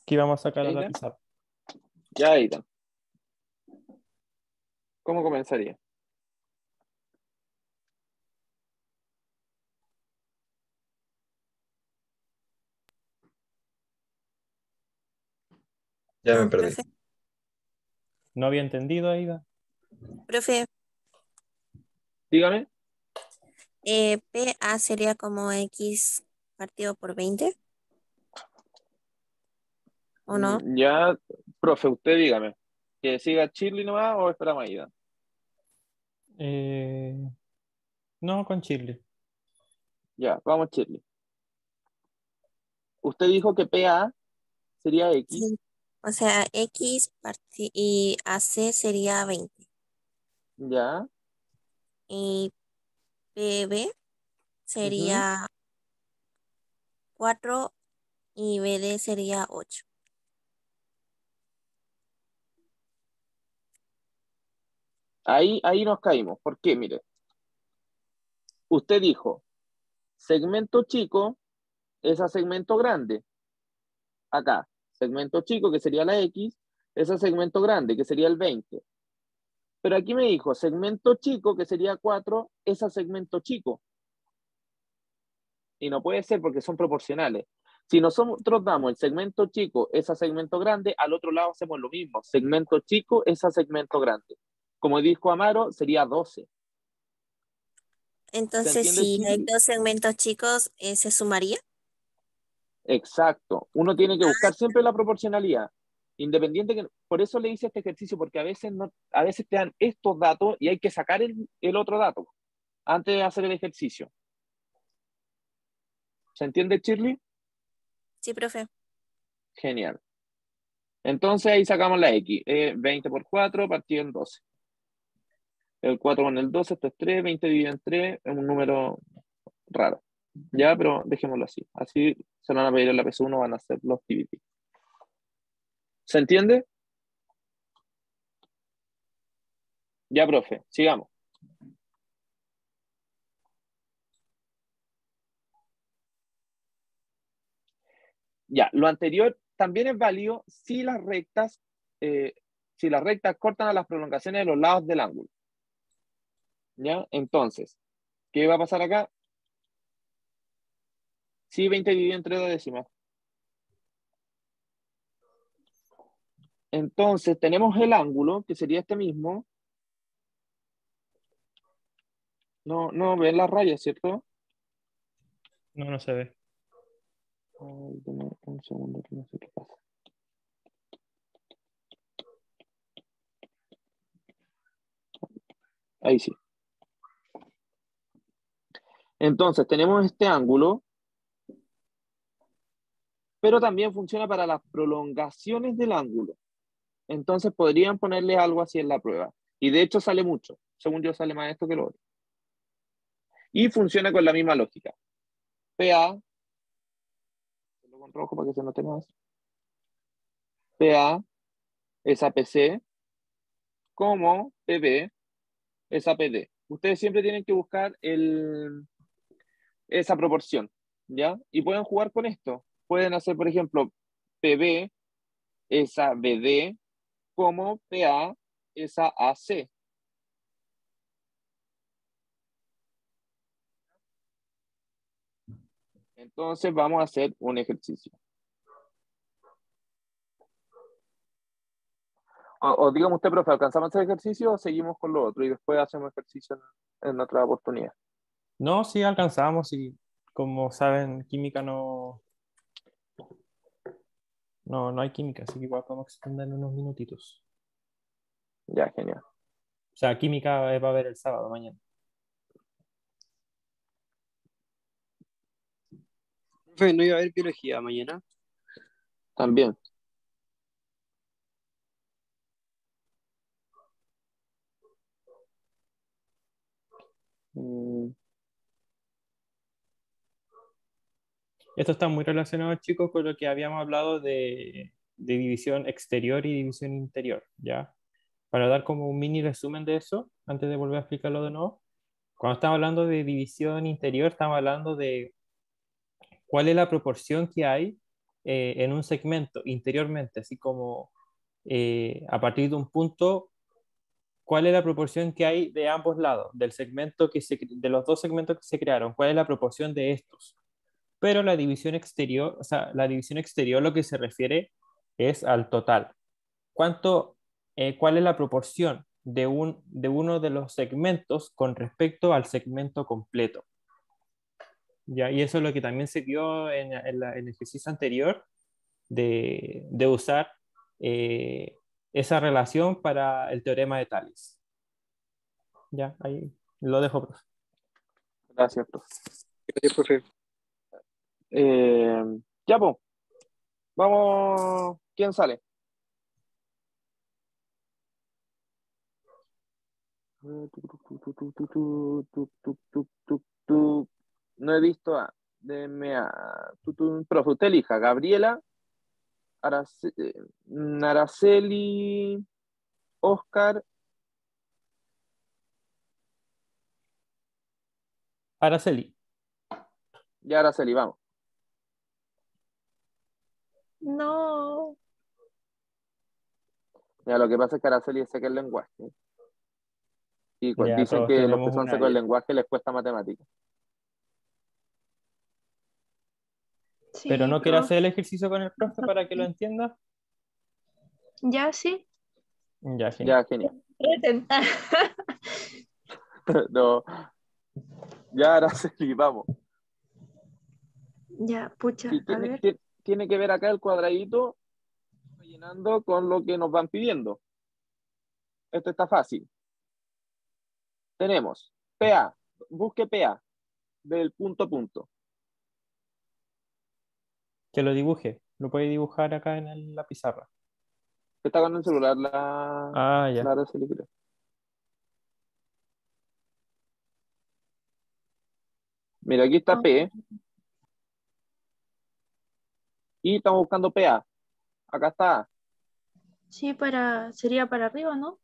que íbamos a sacar a la ¿Aidan? pizarra. Ya, Aidan. ¿Cómo comenzaría? Ya me perdí. Profe, ¿No había entendido, Aidan? profe, Dígame. PA sería como X partido por 20, ¿o no? Ya, profe, usted dígame. ¿Que siga Shirley nomás o esperamos a Aidan? Eh, no, con Chile. Ya, vamos Shirley. Usted dijo que PA sería X. Sí. O sea, y AC sería 20. Ya. Y PB Ujú. sería 4 y BD sería 8. Ahí nos caímos. ¿Por qué? Mire, usted dijo segmento chico es a segmento grande. Acá, segmento chico, que sería la X, es a segmento grande, que sería el 20. Pero aquí me dijo segmento chico, que sería 4, es a segmento chico. Y no puede ser porque son proporcionales. Si nosotros damos el segmento chico es a segmento grande, al otro lado hacemos lo mismo. Segmento chico es a segmento grande. Como dijo Amaro, sería 12. ¿Se Entonces, entiende, si hay Chirly? dos segmentos chicos, ¿se sumaría? Exacto. Uno tiene que buscar siempre la proporcionalidad. Independiente que, por eso le hice este ejercicio, porque a veces no, a veces te dan estos datos y hay que sacar el otro dato antes de hacer el ejercicio. ¿Se entiende, Shirley? Sí, profe. Genial. Entonces ahí sacamos la X. 20 por 4 partido en 12. El 4 con el 12, esto es 3, 20 dividido en 3, es un número raro. Ya, pero dejémoslo así. Así se lo van a pedir en la PS1, van a hacer los TBT. ¿Se entiende? Ya, profe, sigamos. Ya, lo anterior también es válido eh, si las rectas cortan a las prolongaciones de los lados del ángulo. ¿Ya? Entonces, ¿qué va a pasar acá? Sí, 20 dividido entre 2 décimas. Entonces, tenemos el ángulo, que sería este mismo. No ven las rayas, ¿cierto? No, no se ve. Ay, dame un segundo, que no sé qué pasa. Ahí sí. Entonces, tenemos este ángulo, pero también funciona para las prolongaciones del ángulo. Entonces, podrían ponerle algo así en la prueba. Y de hecho sale mucho. Según yo, sale más esto que lo otro. Y funciona con la misma lógica. PA, con rojo para que se note más. PA es APC, como PB es APD. Ustedes siempre tienen que buscar esa proporción, ¿ya? Y pueden jugar con esto. Pueden hacer, por ejemplo, PB es a BD, como PA es a AC. Entonces vamos a hacer un ejercicio. O dígame usted, profe, ¿alcanzamos este ejercicio o seguimos con lo otro y después hacemos ejercicio en otra oportunidad? No, sí alcanzamos y como saben, química no hay química, así que igual podemos extender en unos minutitos. Ya, genial. O sea, química va a haber el sábado mañana. Profe, ¿no iba a haber biología mañana? También. Mm, Esto está muy relacionado, chicos, con lo que habíamos hablado de división exterior y división interior, ¿ya? Para dar como un mini resumen de eso, antes de volver a explicarlo de nuevo. Cuando estamos hablando de división interior, estamos hablando de cuál es la proporción que hay en un segmento interiormente, así como a partir de un punto, cuál es la proporción que hay de ambos lados, del segmento de los dos segmentos que se crearon, cuál es la proporción de estos. Pero la división exterior, o sea, la división exterior lo que se refiere es al total. ¿Cuál es la proporción de uno de los segmentos con respecto al segmento completo? ¿Ya? Y eso es lo que también se vio en el ejercicio anterior de usar eh, esa relación para el teorema de Tales. Ya, ahí lo dejo, profe. gracias, profe. Gracias, profe. Ya, pues. Vamos. ¿Quién sale? No he visto a. Deme a. Profe, usted elija. Gabriela, Araceli, Oscar. Araceli. Y Araceli, vamos. No. Ya, lo que pasa es que Araceli es seca el lenguaje. Y Ya dicen todos que los que tenemos son un secos el área. lenguaje les cuesta matemática. Pero Sí, no quiere hacer profe. el ejercicio con el profe para que lo entienda. Ya sí. Ya, genial. Ya, genial. Reten. No. Ya, Araceli, vamos. Ya, pucha, Sí, a ver. tiene que ver acá el cuadradito rellenando con lo que nos van pidiendo. Esto está fácil. Tenemos PA, busque PA del punto a punto. Que lo dibuje. Lo puede dibujar acá en la pizarra. Está con el celular Ah, la ya. Araceli, creo. Mira, aquí está Ah, P y estamos buscando PA. Acá está A. sí, sería para arriba, ¿no?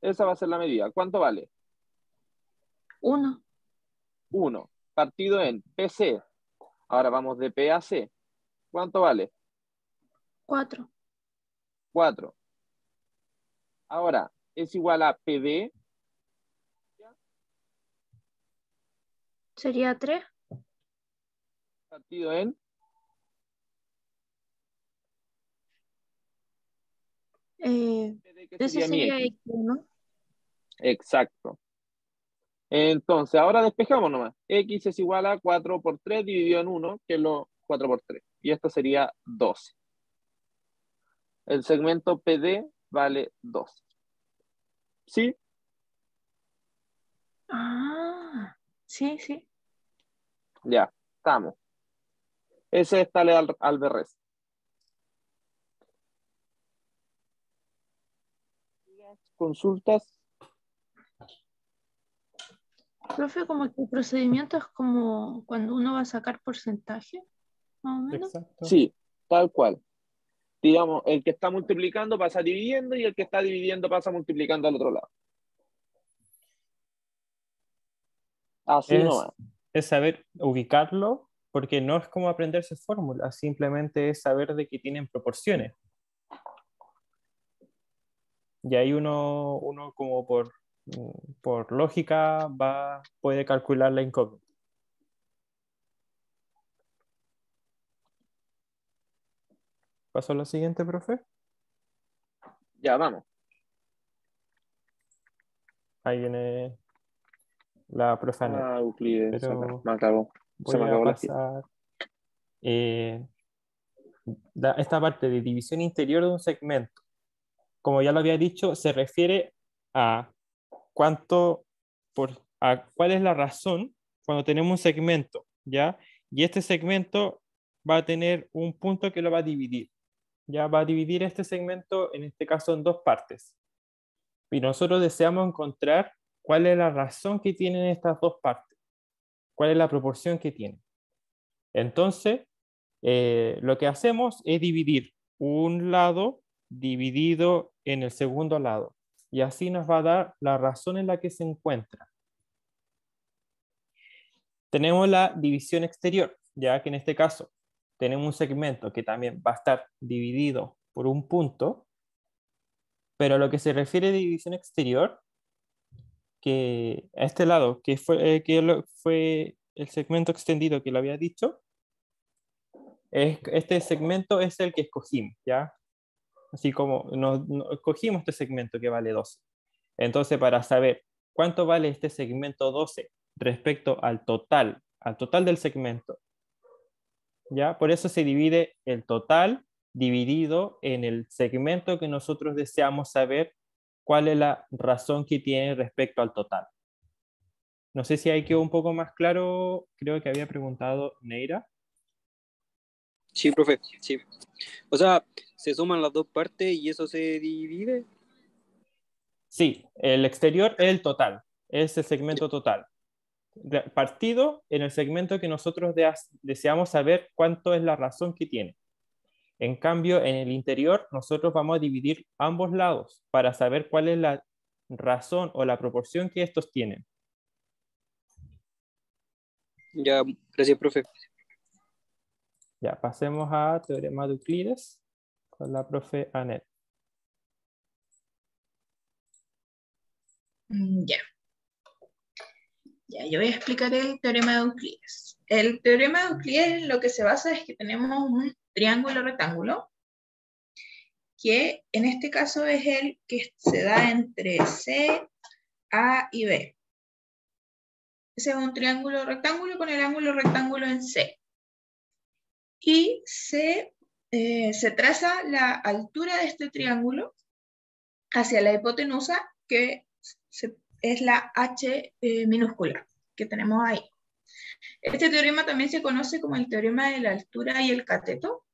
Esa va a ser la medida. ¿Cuánto vale? 1, 1. Partido en PC. Ahora vamos de P a C. ¿Cuánto vale? 4. 4. Ahora, es igual a PB. Sería 3. Partido en PD, que Ese sería mi sería X. X, ¿no? Exacto. Entonces, ahora despejamos nomás. X es igual a 4 por 3 dividido en 1, que es lo 4 por 3. Y esto sería 12. El segmento PD vale 12. ¿Sí? Ah, sí, sí. Ya, estamos. Ese es Tales Alberrez. ¿Consultas? Profe, como que el procedimiento es como cuando uno va a sacar porcentaje, más o menos. Exacto. Sí, tal cual. Digamos, el que está multiplicando pasa dividiendo y el que está dividiendo pasa multiplicando al otro lado. Así Es, nomás. es saber ubicarlo, porque no es como aprenderse fórmulas, simplemente es saber de que tienen proporciones. Y ahí uno como por lógica puede calcular la incógnita. ¿Pasó a lo siguiente, profe? Ya, vamos. Ahí viene la profe Anet. Ah, Euclides, Pero me acabó. Se voy me a acabó la fiesta. pasar esta parte de división interior de un segmento. Como ya lo había dicho, se refiere a cuál es la razón cuando tenemos un segmento, ¿ya? Y este segmento va a tener un punto que lo va a dividir. Ya va a dividir este segmento, en este caso, en dos partes. Y nosotros deseamos encontrar cuál es la razón que tienen estas dos partes, cuál es la proporción que tienen. Entonces, lo que hacemos es dividir un lado dividido en el segundo lado. Y así nos va a dar la razón en la que se encuentra. Tenemos la división exterior, ya que en este caso tenemos un segmento que también va a estar dividido por un punto, pero a lo que se refiere a división exterior, que a este lado, que fue el segmento extendido que lo había dicho, este segmento es el que escogimos, ¿ya? Así como escogimos este segmento que vale 12. Entonces, para saber cuánto vale este segmento 12 respecto al total del segmento, ¿ya? Por eso se divide el total dividido en el segmento que nosotros deseamos saber cuál es la razón que tiene respecto al total. No sé si ahí quedó un poco más claro, creo que había preguntado Neira. Sí, profe, sí. O sea, se suman las dos partes y eso se divide. Sí, el exterior es el total, es el segmento total. Partido en el segmento que nosotros deseamos saber cuánto es la razón que tiene. En cambio, en el interior, nosotros vamos a dividir ambos lados para saber cuál es la razón o la proporción que estos tienen. Ya, gracias, profe. Ya, pasemos a teorema de Euclides con la profe Anet. Ya. Ya, yo voy a explicar el teorema de Euclides. El teorema de Euclides lo que se basa es que tenemos un triángulo rectángulo, que en este caso es el que se da entre C, A y B. Ese es un triángulo rectángulo con el ángulo rectángulo en C. Y se traza la altura de este triángulo hacia la hipotenusa, que es la H minúscula que tenemos ahí. Este teorema también se conoce como el teorema de la altura y el cateto,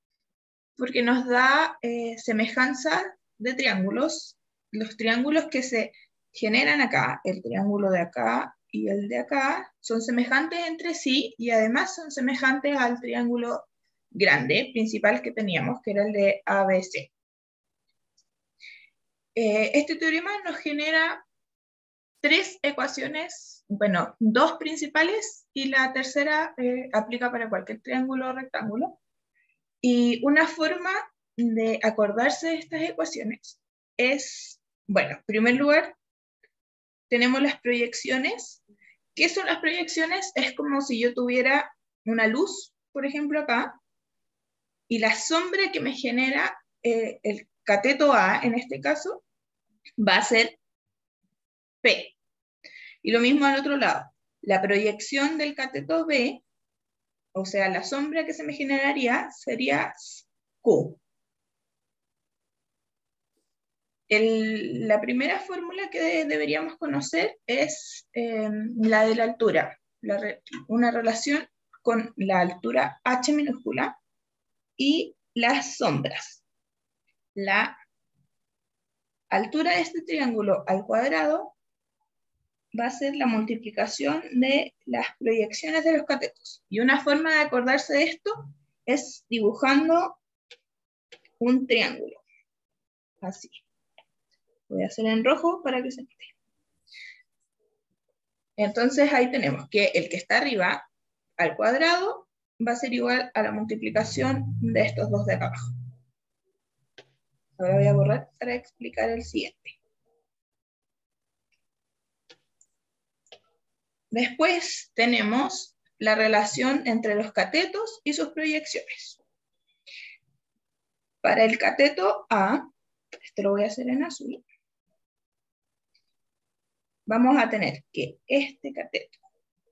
porque nos da semejanza de triángulos. Los triángulos que se generan acá, el triángulo de acá y el de acá, son semejantes entre sí y además son semejantes al triángulo grande, principal que teníamos, que era el de ABC. Este teorema nos genera tres ecuaciones, bueno, dos principales y la tercera aplica para cualquier triángulo o rectángulo. Y una forma de acordarse de estas ecuaciones es, bueno, en primer lugar, tenemos las proyecciones. ¿Qué son las proyecciones? Es como si yo tuviera una luz, por ejemplo, acá, y la sombra que me genera el cateto A, en este caso, va a ser P. Y lo mismo al otro lado. La proyección del cateto B, o sea, la sombra que se me generaría, sería Q. La primera fórmula que deberíamos conocer es la de la altura, una relación con la altura H minúscula y las sombras. La altura de este triángulo al cuadrado va a ser la multiplicación de las proyecciones de los catetos. Y una forma de acordarse de esto es dibujando un triángulo. Así. Voy a hacer en rojo para que se note. Entonces ahí tenemos que el que está arriba al cuadrado va a ser igual a la multiplicación de estos dos de acá abajo. Ahora voy a borrar para explicar el siguiente. Después tenemos la relación entre los catetos y sus proyecciones. Para el cateto A, esto lo voy a hacer en azul, vamos a tener que este cateto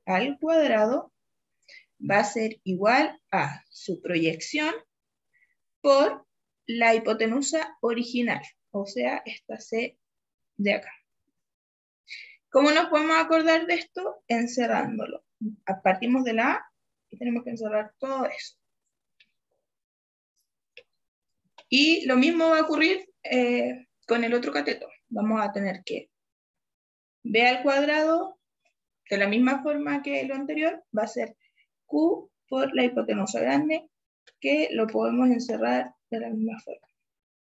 al cuadrado va a ser igual a su proyección por la hipotenusa original, o sea, esta C de acá. ¿Cómo nos podemos acordar de esto? Encerrándolo. Partimos de la A y tenemos que encerrar todo eso. Y lo mismo va a ocurrir con el otro cateto. Vamos a tener que B al cuadrado, de la misma forma que lo anterior, va a ser Q por la hipotenusa grande, que lo podemos encerrar de la misma forma.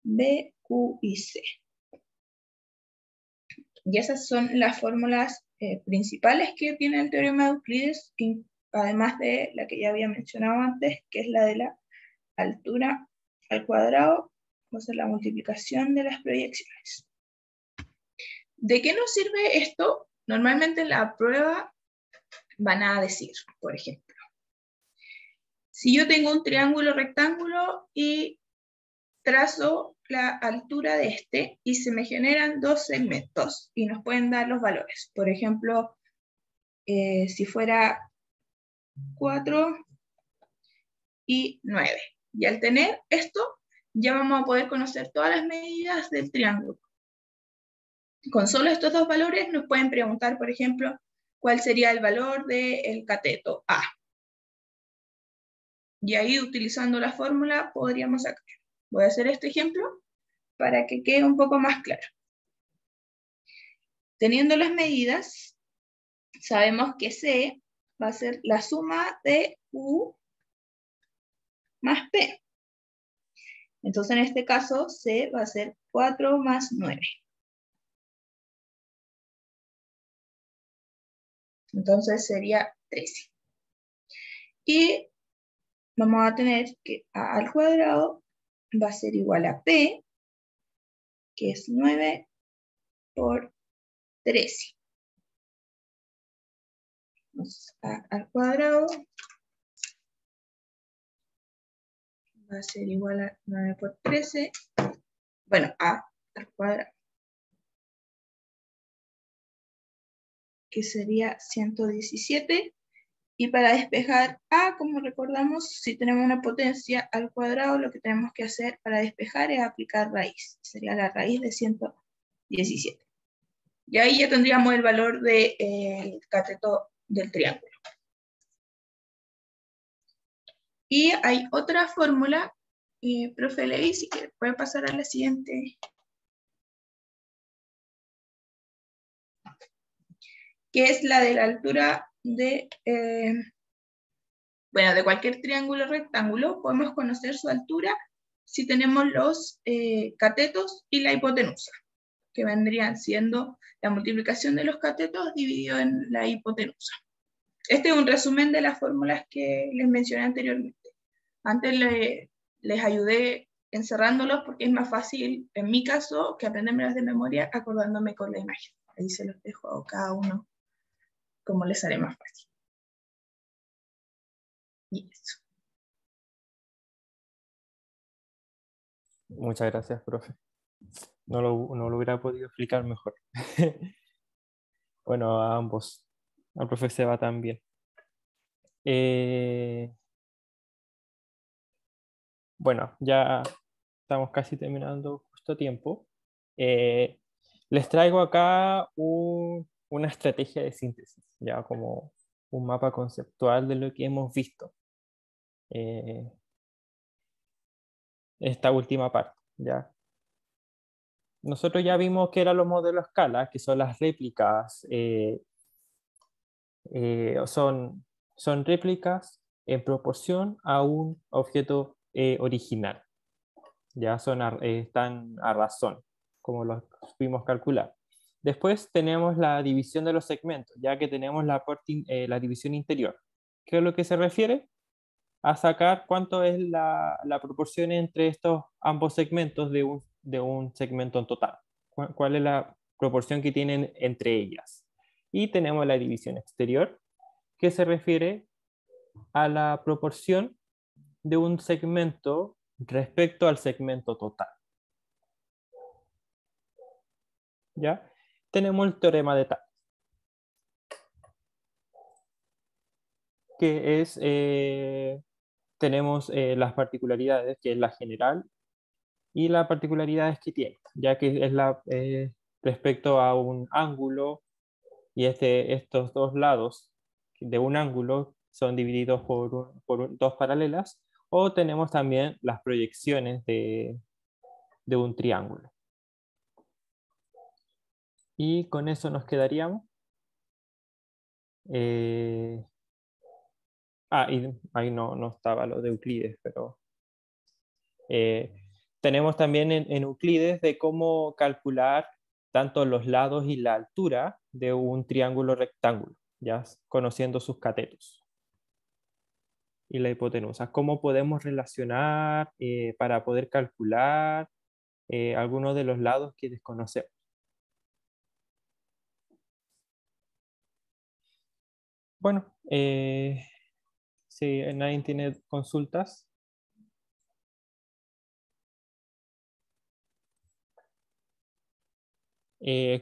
B, Q y C. Y esas son las fórmulas principales que tiene el teorema de Euclides, además de la que ya había mencionado antes, que es la de la altura al cuadrado, o sea, la multiplicación de las proyecciones. ¿De qué nos sirve esto? Normalmente en la prueba van a decir, por ejemplo, si yo tengo un triángulo rectángulo y trazo la altura de este y se me generan dos segmentos y nos pueden dar los valores. Por ejemplo, si fuera 4 y 9. Y al tener esto, ya vamos a poder conocer todas las medidas del triángulo. Con solo estos dos valores nos pueden preguntar, por ejemplo, cuál sería el valor del cateto A. Y ahí, utilizando la fórmula, podríamos sacar. Voy a hacer este ejemplo para que quede un poco más claro. Teniendo las medidas, sabemos que C va a ser la suma de U más P. Entonces, en este caso, C va a ser 4 más 9. Entonces, sería 13. Y vamos a tener que A al cuadrado va a ser igual a P, que es 9 por 13. Entonces, A al cuadrado va a ser igual a 9 por 13. Bueno, A al cuadrado, que sería 117. Y para despejar A, como recordamos, si tenemos una potencia al cuadrado, lo que tenemos que hacer para despejar es aplicar raíz. Sería la raíz de 117. Y ahí ya tendríamos el valor del cateto del triángulo. Y hay otra fórmula, profe Levi, si quiere, puede pasar a la siguiente. Que es la de la altura de, de cualquier triángulo rectángulo. Podemos conocer su altura si tenemos los catetos y la hipotenusa, que vendrían siendo la multiplicación de los catetos dividido en la hipotenusa. Este es un resumen de las fórmulas que les mencioné anteriormente. Antes les ayudé encerrándolos porque es más fácil, en mi caso, que aprendérmelas de memoria acordándome con la imagen. Ahí se los dejo a cada uno como les haré más fácil. Y eso. Muchas gracias, profe. No lo hubiera podido explicar mejor. Bueno, a ambos. Al profe Seba también. Bueno, ya estamos casi terminando justo a tiempo. Les traigo acá una estrategia de síntesis, ya como un mapa conceptual de lo que hemos visto. Esta última parte, ¿ya? Nosotros ya vimos que eran los modelos escala, que son las réplicas, son réplicas en proporción a un objeto original. Ya están a razón, como los pudimos calcular. Después tenemos la división de los segmentos, ya que tenemos la división interior. ¿Qué es lo que se refiere? A sacar cuánto es la proporción entre estos ambos segmentos de un segmento en total. ¿Cuál es la proporción que tienen entre ellas? Y tenemos la división exterior, que se refiere a la proporción de un segmento respecto al segmento total. ¿Ya? Tenemos el teorema de Tales. que es, tenemos las particularidades, que es la general, y las particularidades que tiene, ya que es respecto a un ángulo, y estos dos lados de un ángulo son divididos por dos paralelas, o tenemos también las proyecciones de un triángulo. Y con eso nos quedaríamos. Y ahí no estaba lo de Euclides, pero tenemos también en Euclides de cómo calcular tanto los lados y la altura de un triángulo rectángulo, ya conociendo sus catetos y la hipotenusa. Cómo podemos relacionar para poder calcular algunos de los lados que desconocemos. Bueno, si nadie tiene consultas.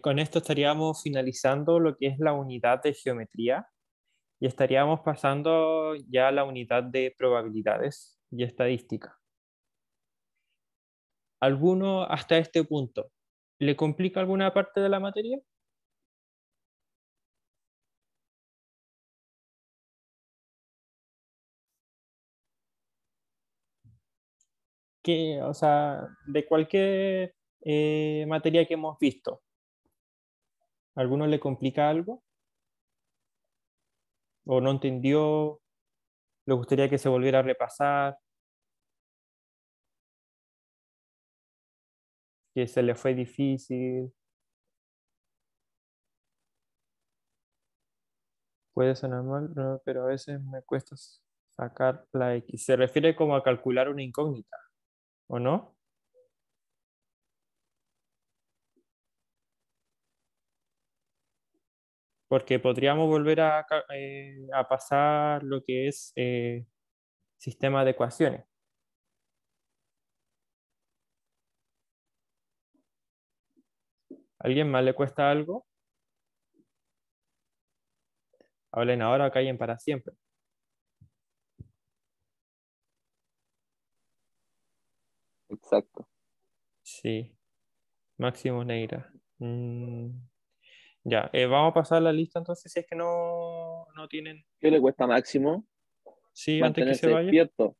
Con esto estaríamos finalizando lo que es la unidad de geometría y estaríamos pasando ya a la unidad de probabilidades y estadística. ¿Alguno hasta este punto le complica alguna parte de la materia? O sea, de cualquier materia que hemos visto, ¿alguno le complica algo? ¿O no entendió? ¿Le gustaría que se volviera a repasar? ¿Que se le fue difícil? Puede sonar mal, no, pero a veces me cuesta sacar la X. Se refiere como a calcular una incógnita, ¿o no? Porque podríamos volver a pasar lo que es sistema de ecuaciones. ¿A alguien más le cuesta algo? Hablen ahora o callen para siempre. Exacto. Sí, Máximo Neira. Ya, vamos a pasar la lista entonces si es que no tienen. ¿Qué le cuesta Máximo? Sí, antes que se Mantenerse vaya. despierto.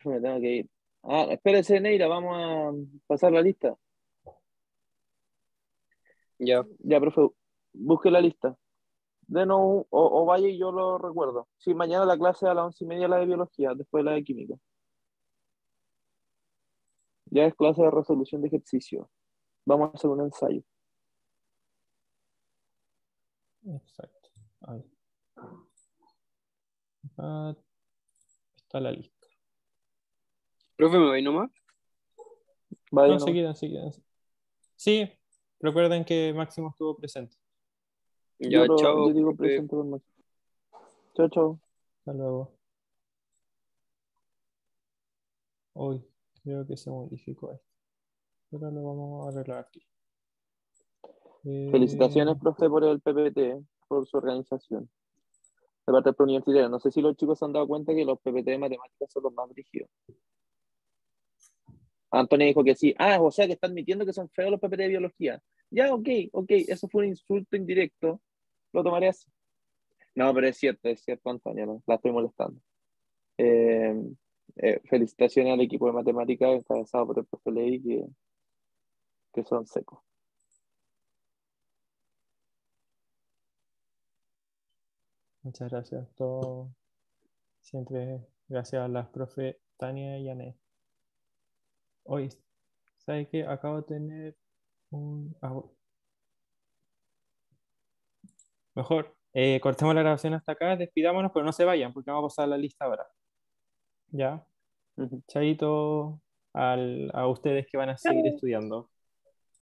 Yo me tengo que ir. Espérese, Neira, vamos a pasar la lista. Ya, Ya, profe, busque la lista. O vaya y yo lo recuerdo. Sí, mañana la clase a las 11:30 la de biología, después la de química. Ya es clase de resolución de ejercicio. Vamos a hacer un ensayo. Exacto. Ahí. Ah, está la lista. profe, ¿me voy nomás? Vaya, No, no. seguidan. Sí, recuerden que Máximo estuvo presente. Ya, chao, Yo digo profe. presente con Máximo. Chao, chao. Hasta luego. Hoy creo que se modificó esto. Pero lo vamos a arreglar aquí. Felicitaciones, profe, por el PPT, por su organización. De parte del universitario. No sé si los chicos se han dado cuenta que los PPT de matemáticas son los más rígidos. Antonio dijo que sí. O sea que está admitiendo que son feos los PPT de biología. Ya, ok, eso fue un insulto indirecto. Lo tomaré así. No, pero es cierto, Antonio, no, la estoy molestando. Eh, Felicitaciones al equipo de matemáticas encabezado por el profe Ley, que son secos. Muchas gracias. Todo, siempre gracias a las profe Tania y Anet. Hoy, ¿sabe qué? Acabo de tener un... mejor, cortemos la grabación hasta acá, despidámonos, pero no se vayan porque vamos a pasar la lista ahora. ¿Ya? Ujú. Chaito a ustedes que van a seguir estudiando.